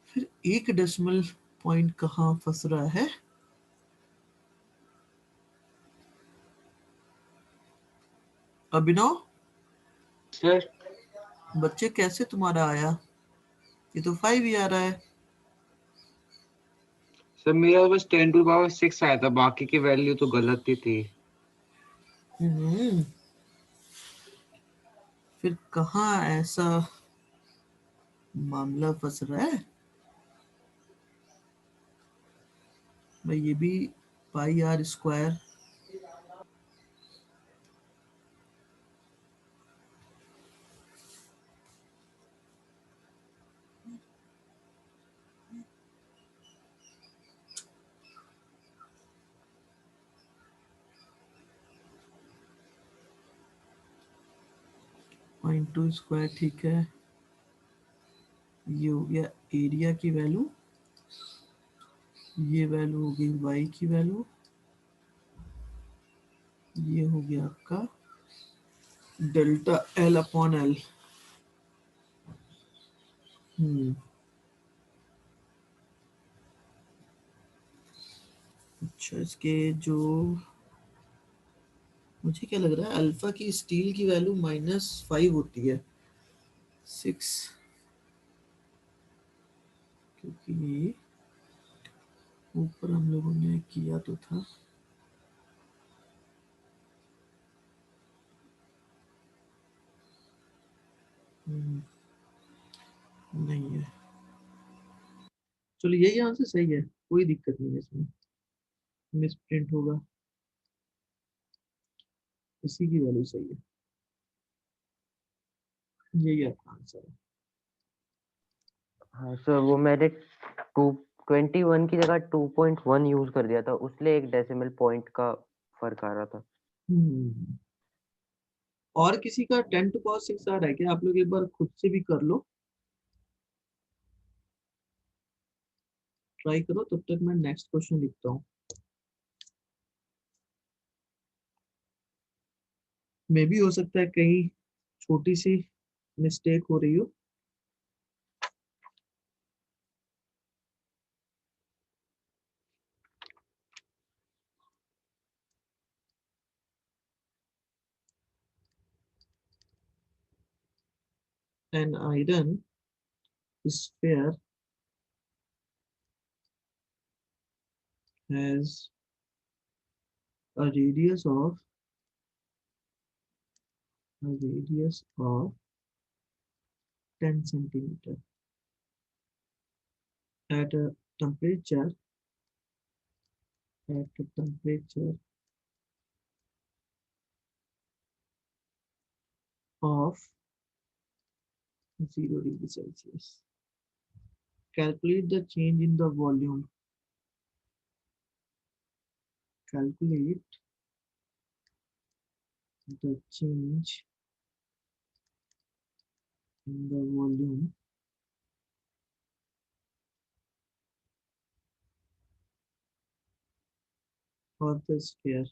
फिर एक डेसिमल पॉइंट कहाँ फंस रहा है? अभिनव सर बच्चे कैसे तुम्हारा आया? ये तो 5 ही आ रहा है। सर मेरा बस 10⁻6 आया था, बाकी की वैल्यू तो गलत ही थी। हम्म, फिर कहाँ ऐसा मामला फंस रहा है भाई? ये भी पाई आर स्क्वायर .2 स्क्वायर, ठीक है। ये हो गया एरिया की वैल्यू, ये वैल्यू हो गई वाई की वैल्यू, ये हो गया आपका डेल्टा एल अपॉन एल। अच्छा, इसके जो मुझे क्या लग रहा है, अल्फा की स्टील की वैल्यू -5 होती है 6, क्योंकि ऊपर हम लोगों ने किया तो था। नहीं है। चलो यही आंसर सही है, कोई दिक्कत नहीं है इसमें, मिस प्रिंट होगा, इसी की वैल्यू सही है, यही आपका आंसर है। हाँ सर, वो मैंने 21 की जगह 2.1 यूज कर दिया था, उसलिए एक डेसिमल पॉइंट का फर्क आ रहा था। और किसी का 10 to power 6 आ रहा है क्या? आप लोग एक बार खुद से भी कर लो, ट्राई करो, तब तक मैं नेक्स्ट क्वेश्चन लिखता हूँ। मे भी हो सकता है कहीं छोटी सी मिस्टेक हो रही हो। An iron sphere has a radius of 10 centimeter at a temperature of 0 degree Celsius. Calculate the change in the volume. Calculate the change in the volume of the sphere.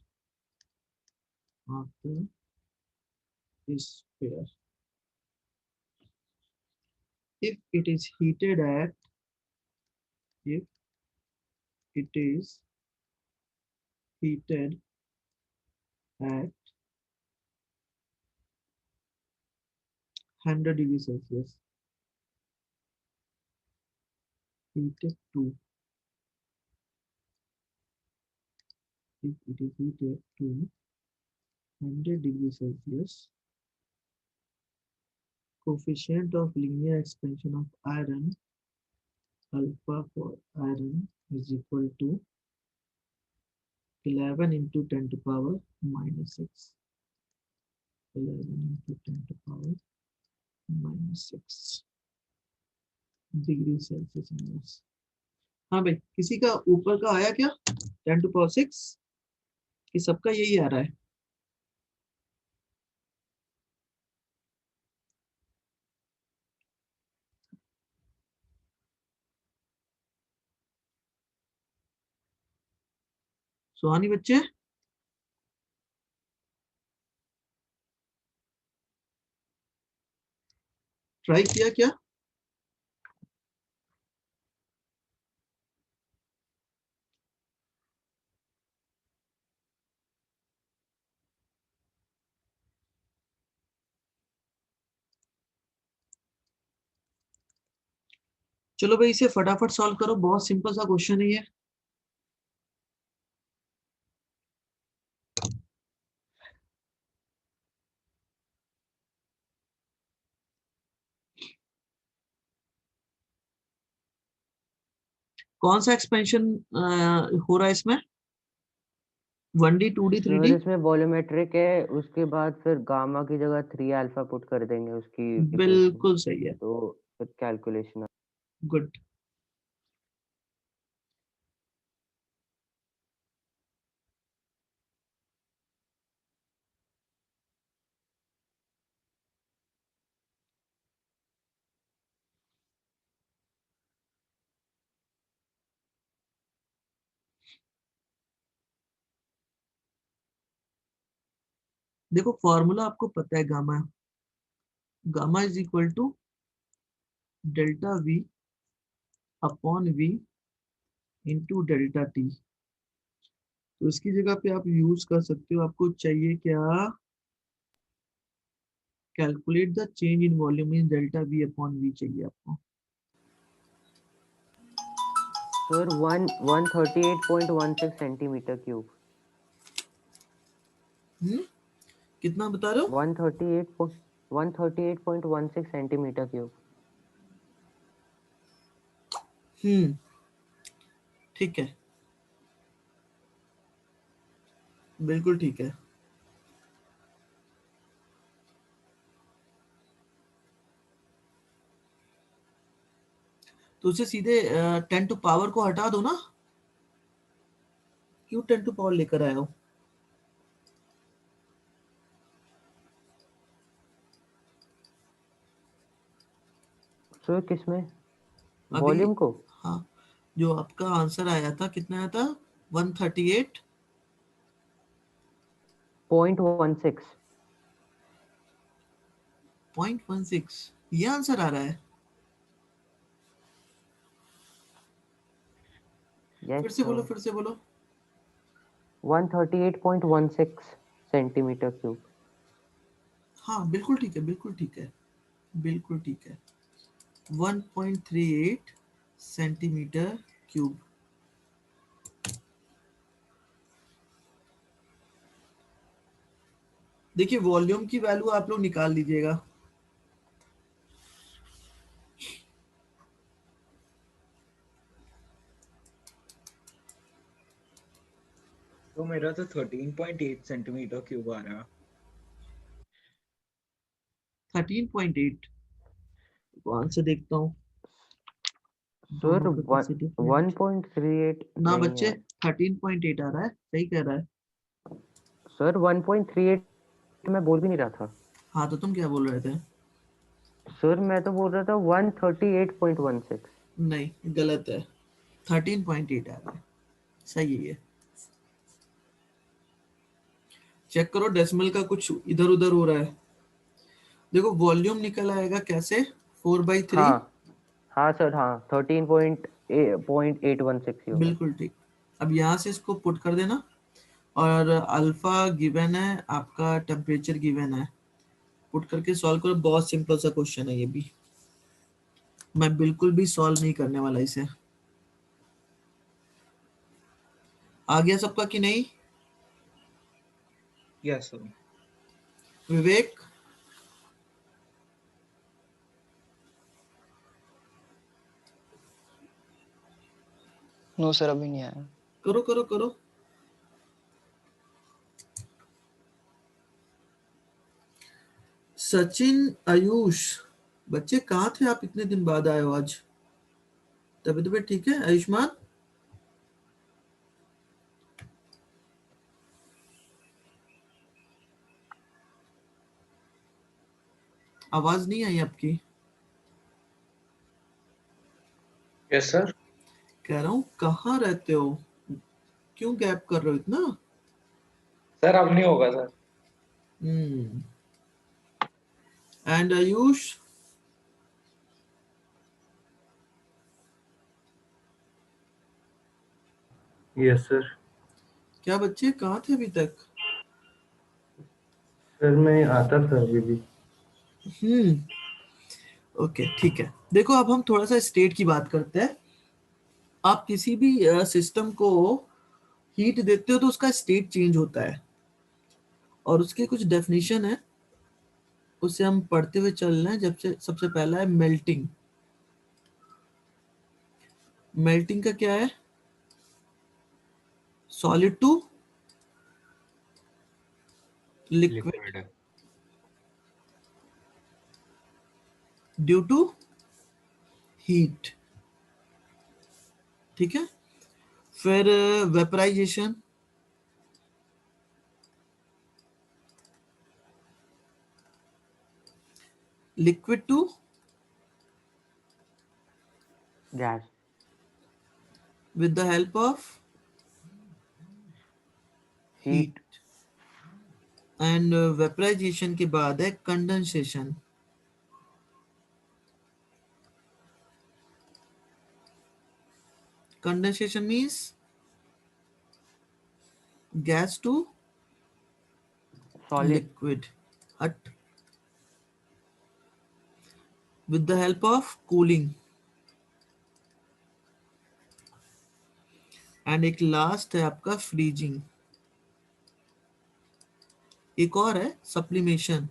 If it is heated at 100 degrees Celsius, heated to, if it is heated to 100 degrees Celsius, coefficient of linear expansion of iron, alpha for iron, is equal to 11 into 10 to power minus 6. 11 into 10 to power minus 6 degree Celsius. हाँ भाई, किसी का ऊपर का आया क्या 10 to power 6? कि सबका यही आ रहा है? सुहानी बच्चे, ट्राई किया क्या? चलो भाई, इसे फटाफट सॉल्व करो, बहुत सिंपल सा क्वेश्चन है ये। कौन सा एक्सपेंशन हो रहा है इसमें? 1D 2D sir 3D? इसमें वॉल्यूमेट्रिक है, उसके बाद फिर गामा की जगह 3 अल्फा पुट कर देंगे उसकी इक्वेशन, बिल्कुल सही है, तो फिर कैलकुलेशन। गुड। देखो फॉर्मूला आपको पता है, gamma gamma is equal to delta V upon V into delta T. तो इसकी जगह पे आप यूज कर सकते हो, आपको चाहिए क्या? Calculate the change in volume in delta V upon V चाहिए आपको। Sir 138.16 centimetre cube. कितना बता रहे हो? 138 138.16 सेंटीमीटर क्यूब। ठीक है, बिल्कुल ठीक है। तो उसे सीधे 10 टू पावर को हटा दो ना, क्यों 10 टू पावर लेकर आए हो? सर किसमें? अभी वॉल्यूम को? हाँ, जो आपका आंसर आया था कितना आया था? 138 0.16। 0.16, ये आंसर आ रहा है? यस फिर से बोलो, सर। फिर से बोलो। 138.16 सेंटीमीटर क्यूब। हाँ बिल्कुल ठीक है, बिल्कुल ठीक है, बिल्कुल ठीक है। 1.38 सेंटीमीटर क्यूब। देखिए वॉल्यूम की वैल्यू आप लोग निकाल लीजिएगा। तो मेरा तो 13.8 सेंटीमीटर क्यूब आ रहा है। 13.8, कौन से देखता हूँ सर दोनों का कैसे डिफरेंट। 1.38 ना नहीं बच्चे, है। 13.8 आ रहा है, सही कह रहा है। सर 1.38 मैं बोल भी नहीं रहा था। हाँ तो तुम क्या बोल रहे थे? सर मैं तो बोल रहा था 138.16। नहीं, गलत है, 13.8 आ रहा है, सही है। चेक करो डेसिमल का कुछ इधर उधर हो रहा है। देखो वॉल्यूम निकल आएगा कैसे, 4/3। हाँ हाँ सर, हाँ 13.816 ही होगा। बिल्कुल ठीक। अब यहाँ से इसको पुट कर देना, और अल्फा गिवन है, आपका टेम्परेचर गिवन है, पुट करके सॉल्व करो। बहुत सिंपल सा क्वेश्चन है ये भी, मैं बिल्कुल भी सॉल्व नहीं करने वाला इसे। आ गया सबका कि नहीं? Yes sir. Vivek, no sir, अभी नहीं आया। करो करो करो। सचिन, आयुष, बच्चे कहाँ थे आप? इतने दिन बाद आए हो आज। तबीयत ठीक है आयुष्मान? आवाज नहीं आई आपकी। Yes sir. कह रहा हूँ कहाँ रहते हो, क्यों गैप कर रहे हो इतना? सर अब नहीं होगा sir. Hmm. And Ayush? Yes sir. क्या बच्चे कहाँ थे अभी तक? सर मैं आता था अभी भी। ओके ठीक है। देखो अब हम थोड़ा सा स्टेट की बात करते हैं। आप किसी भी सिस्टम को हीट देते हो तो उसका स्टेट चेंज होता है, और उसके कुछ डेफिनेशन है, उसे हम पढ़ते हुए चल रहे हैं। जब से सबसे पहला है मेल्टिंग। मेल्टिंग का क्या है? Solid to liquid liquid. Due to heat. ठीक है। फिर vaporisation, liquid to gas. With the help of heat. Heat. And vaporisation के बाद है condensation. Condensation means gas to solid. Liquid, हट, with the help of cooling। And एक last है आपका फ्रीजिंग। एक और है सप्लीमेशन।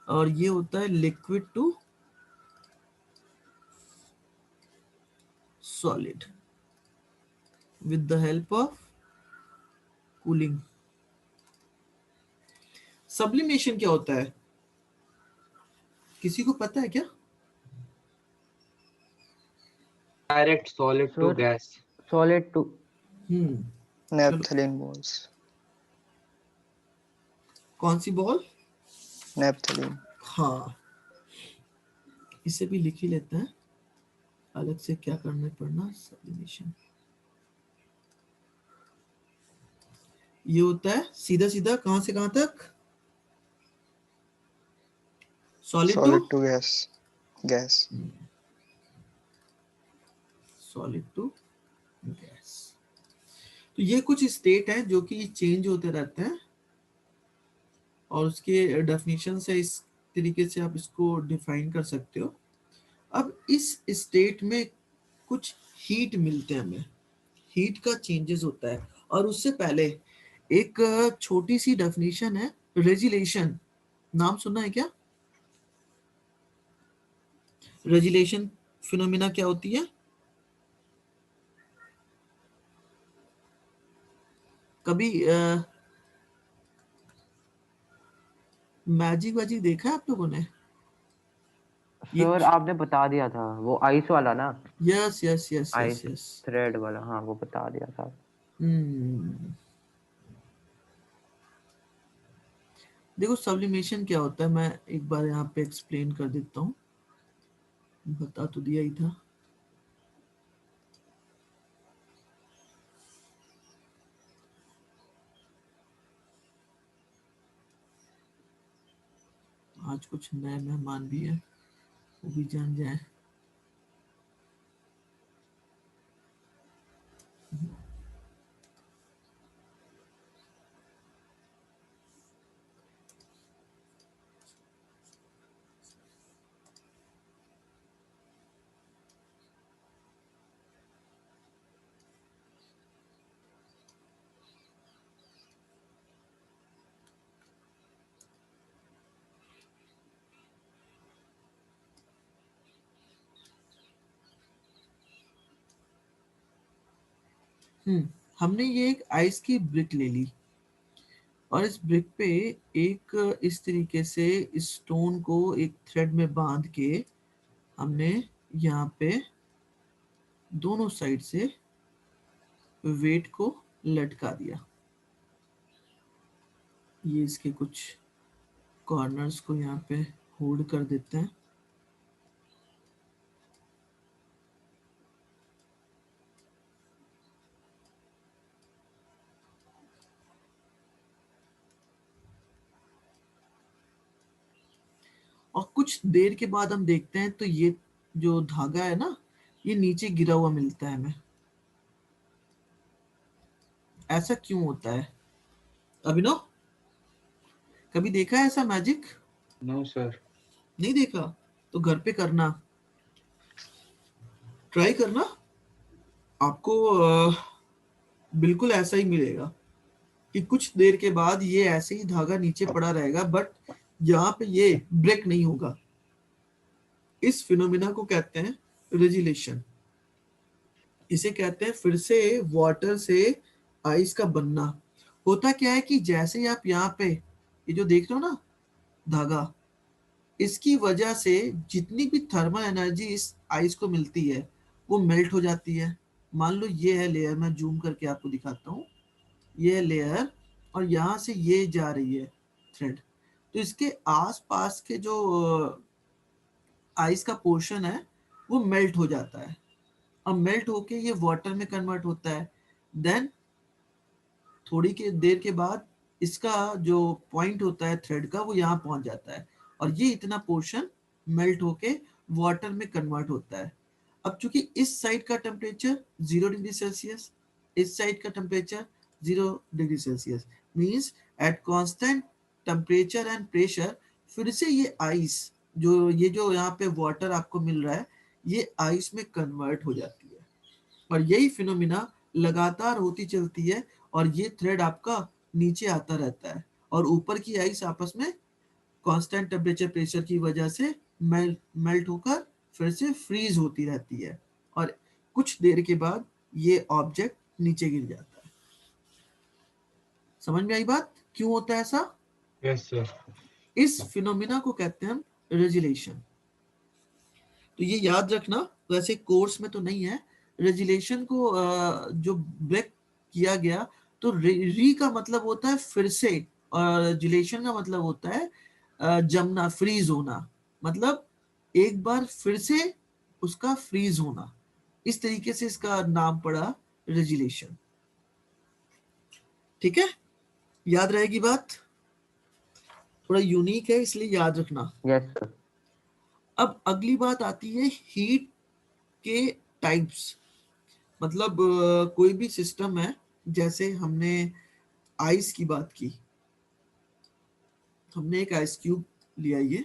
और ये होता है liquid to solid with the help of cooling. Sublimation क्या होता है, किसी को पता है क्या? Direct solid to sir gas. Solid to चलो नेपथलीन बॉल्स। कौन सी बॉल? नेपथलीन। हाँ, इसे भी लिख ही लेते हैं, अलग से क्या करना पड़ना। सब्लिमेशन ये होता है सीधा सीधा कहां से कहां तक, solid solid to gas. Gas. Solid to gas. तो ये कुछ स्टेट हैं जो कि चेंज होते रहते हैं, और उसके डेफिनेशन से इस तरीके से आप इसको डिफाइन कर सकते हो। अब इस स्टेट में कुछ हीट मिलते हैं हमें, हीट का चेंजेस होता है। और उससे पहले एक छोटी सी डेफिनेशन है, रेजिलेशन। नाम सुना है क्या? रेजिलेशन फिनोमिना क्या होती है? कभी मैजिक वैजिक देखा है आप लोगों ने? ये सर आपने बता दिया था वो आइस वाला ना, yes yes yes yes ice yes. Thread वाला, हाँ वो बता दिया था। हम्म, देखो सब्लिमेशन क्या होता है, मैं एक बार यहाँ पे एक्सप्लेन कर देता हूँ, बता तो दिया ही था। आज कुछ नए मेहमान भी हैं, वो भी जान जाए। हमने ये एक आइस की ब्रिक ले ली, और इस ब्रिक पे एक इस तरीके से स्टोन को एक थ्रेड में बांध के हमने यहाँ पे दोनों साइड से वेट को लटका दिया। ये इसके कुछ कॉर्नर्स को यहाँ पे होल्ड कर देते हैं। और कुछ देर के बाद हम देखते हैं तो ये जो धागा है ना, ये नीचे गिरा हुआ मिलता है हमें। ऐसा क्यों होता है अभिनव? कभी देखा है ऐसा मैजिक? No sir. नहीं देखा? तो घर पे करना, ट्राई करना, आपको बिल्कुल ऐसा ही मिलेगा कि कुछ देर के बाद ये ऐसे ही धागा नीचे पड़ा रहेगा, बट यहाँ पे ये ब्रेक नहीं होगा। इस फिनोमिना को कहते हैं रेजिलेशन। इसे कहते हैं फिर से वाटर से आइस का बनना। होता क्या है कि जैसे ही आप यहाँ पे ये जो देख रहे हो ना धागा, इसकी वजह से जितनी भी थर्मल एनर्जी इस आइस को मिलती है वो मेल्ट हो जाती है। मान लो ये है लेयर, मैं जूम करके आपको दिखाता हूँ, ये है लेयर, और यहाँ से ये जा रही है थ्रेड, तो इसके आसपास के जो आइस का पोर्शन है वो मेल्ट हो जाता है। अब मेल्ट होके ये वाटर में कन्वर्ट होता है। देन थोड़ी के देर के बाद इसका जो पॉइंट होता है थ्रेड का वो यहाँ पहुंच जाता है, और ये इतना पोर्शन मेल्ट होके वाटर में कन्वर्ट होता है। अब चूंकि इस साइड का टेम्परेचर 0 डिग्री सेल्सियस, इस साइड का temperature 0 degree Celsius, means at constant temperature and pressure फिर से ये आइस, जो ये जो यहाँ पे वाटर आपको मिल रहा है, ये आइस में कन्वर्ट हो जाती है। और यही फिनोमिना लगातार होती चलती है, और ये थ्रेड आपका नीचे आता रहता है और ऊपर की आइस आपस में कांस्टेंट टेम्परेचर प्रेशर की वजह से मेल्ट होकर फिर से फ्रीज होती रहती है और कुछ देर के बाद ये ऑब्जेक्ट नीचे गिर जाता है। समझ में आई बात क्यों होता है ऐसा? Yes sir. इस फिनोमिना को कहते हैं हम रेजुलेशन। तो ये याद रखना, वैसे कोर्स में तो नहीं है। रेजुलेशन को जो ब्रेक किया गया, तो री का मतलब होता है फिर से, और रेजुलेशन का मतलब होता है जमना, फ्रीज होना, मतलब एक बार फिर से उसका फ्रीज होना। इस तरीके से इसका नाम पड़ा रेजुलेशन। ठीक है, याद रहेगी बात, थोड़ा यूनिक है इसलिए याद रखना। Yes sir. अब अगली बात आती है हीट के टाइप्स। मतलब कोई भी सिस्टम है, जैसे हमने आइस की बात की, हमने एक आइस क्यूब लिया ये,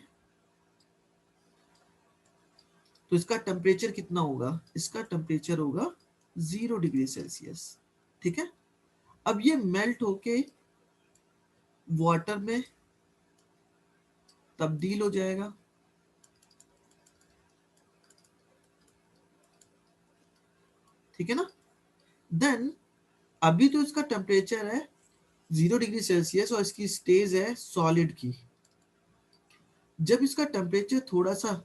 तो इसका टेम्परेचर कितना होगा? इसका टेम्परेचर होगा 0 डिग्री सेल्सियस। ठीक है, अब ये मेल्ट होके वाटर में तब्दील हो जाएगा। ठीक है ना? देन अभी तो इसका टेम्परेचर है 0 डिग्री सेल्सियस और इसकी स्टेज है सॉलिड की। जब इसका टेम्परेचर थोड़ा सा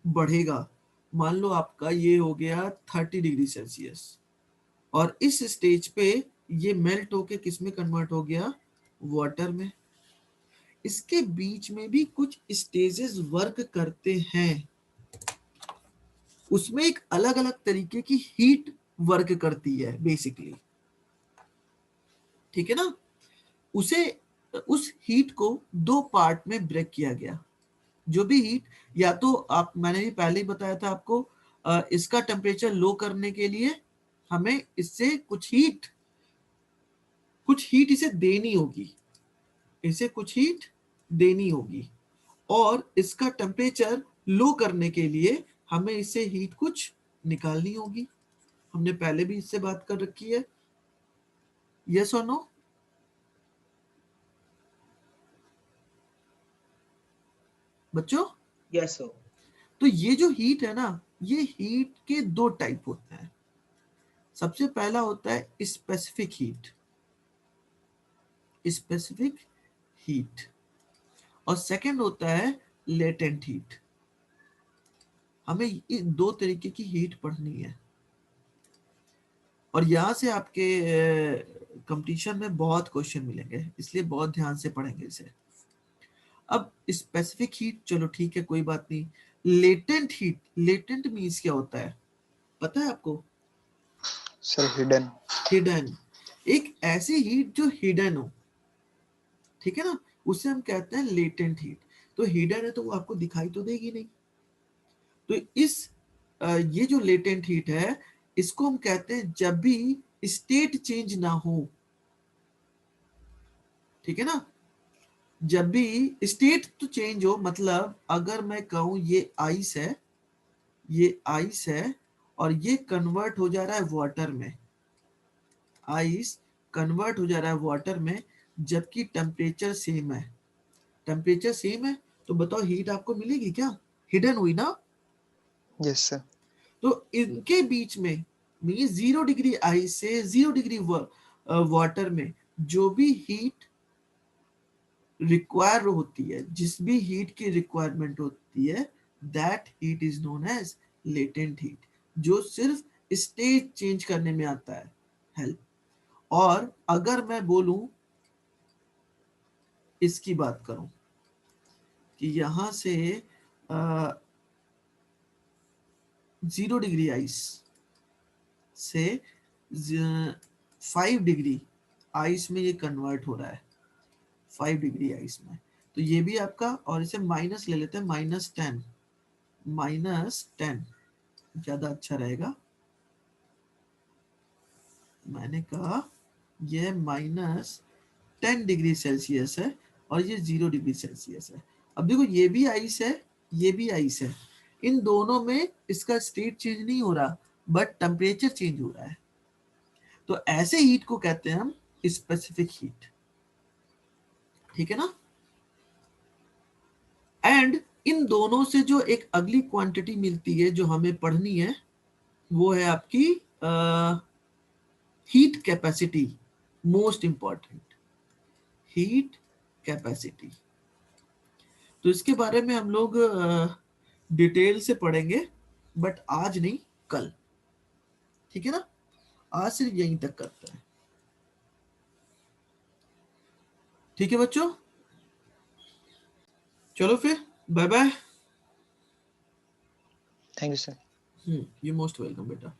बढ़ेगा, मान लो आपका ये हो गया 30 डिग्री सेल्सियस, और इस स्टेज पे ये मेल्ट होके किस में कन्वर्ट हो गया? वाटर में। इसके बीच में भी कुछ स्टेजेस वर्क करते हैं, उसमें एक अलग अलग तरीके की हीट वर्क करती है बेसिकली। ठीक है ना? उस हीट को दो पार्ट में ब्रेक किया गया। जो भी हीट, या तो आप, मैंने भी पहले ही बताया था आपको, इसका टेम्परेचर लो करने के लिए हमें इससे कुछ हीट इसे देनी होगी, इसे कुछ हीट देनी होगी, और इसका टेम्परेचर लो करने के लिए हमें इससे हीट कुछ निकालनी होगी। हमने पहले भी इससे बात कर रखी है। यस और नो? बच्चों, यस सर। तो ये जो हीट है ना, ये हीट के दो टाइप होते हैं। सबसे पहला होता है स्पेसिफिक हीट, स्पेसिफिक हीट, और सेकंड होता है लेटेंट हीट। हमें ये दो तरीके की हीट पढ़नी है, और यहां से आपके कंपटीशन में बहुत क्वेश्चन मिलेंगे, इसलिए बहुत ध्यान से पढ़ेंगे इसे। अब स्पेसिफिक हीट चलो ठीक है, कोई बात नहीं। लेटेंट हीट, लेटेंट मीन्स क्या होता है पता है आपको? Sir hidden. हिडन, एक ऐसी हीट जो हिडन हो। ठीक है ना, उसे हम कहते हैं लेटेंट हीट। तो हिडन है तो वो आपको दिखाई तो देगी नहीं। तो ये जो लेटेंट हीट है, इसको हम कहते हैं जब भी स्टेट चेंज ना हो। ठीक है ना, जब भी स्टेट तो चेंज हो, मतलब अगर मैं कहूं ये आइस है, ये आइस है, और ये कन्वर्ट हो जा रहा है वाटर में, आइस कन्वर्ट हो जा रहा है वाटर में, जबकि टेम्परेचर सेम है। टेम्परेचर सेम है तो बताओ हीट आपको मिलेगी क्या? हिडन हुई ना। Yes sir. तो इनके बीच में मीन 0 डिग्री आइस से 0 डिग्री वाटर में जो भी हीट रिक्वायर होती है, जिस भी हीट की रिक्वायरमेंट होती है, that heat is known as latent heat, जो सिर्फ स्टेट चेंज करने में आता है हेल्प। और अगर मैं बोलूं, इसकी बात करूं कि यहां से 0 डिग्री आइस से 5 डिग्री आइस में ये कन्वर्ट हो रहा है, 5 डिग्री आइस में, तो ये भी आपका, और इसे माइनस ले लेते हैं, -10, -10 ज्यादा अच्छा रहेगा। मैंने कहा ये -10 डिग्री सेल्सियस है और ये 0 डिग्री सेल्सियस है। अब देखो ये भी आइस है, ये भी आइस है, इन दोनों में इसका स्टेट चेंज नहीं हो रहा, बट टेम्परेचर चेंज हो रहा है। तो ऐसे हीट को कहते हैं हम स्पेसिफिक हीट। ठीक है ना? एंड इन दोनों से जो एक अगली क्वांटिटी मिलती है जो हमें पढ़नी है वो है आपकी heat capacity, most important heat capacity. तो इसके बारे में हम लोग डिटेल से पढ़ेंगे, बट आज नहीं, कल। ठीक है ना, आज सिर्फ यहीं तक करते हैं। ठीक है बच्चों, चलो फिर bye bye. Thank you sir. You most welcome बेटा।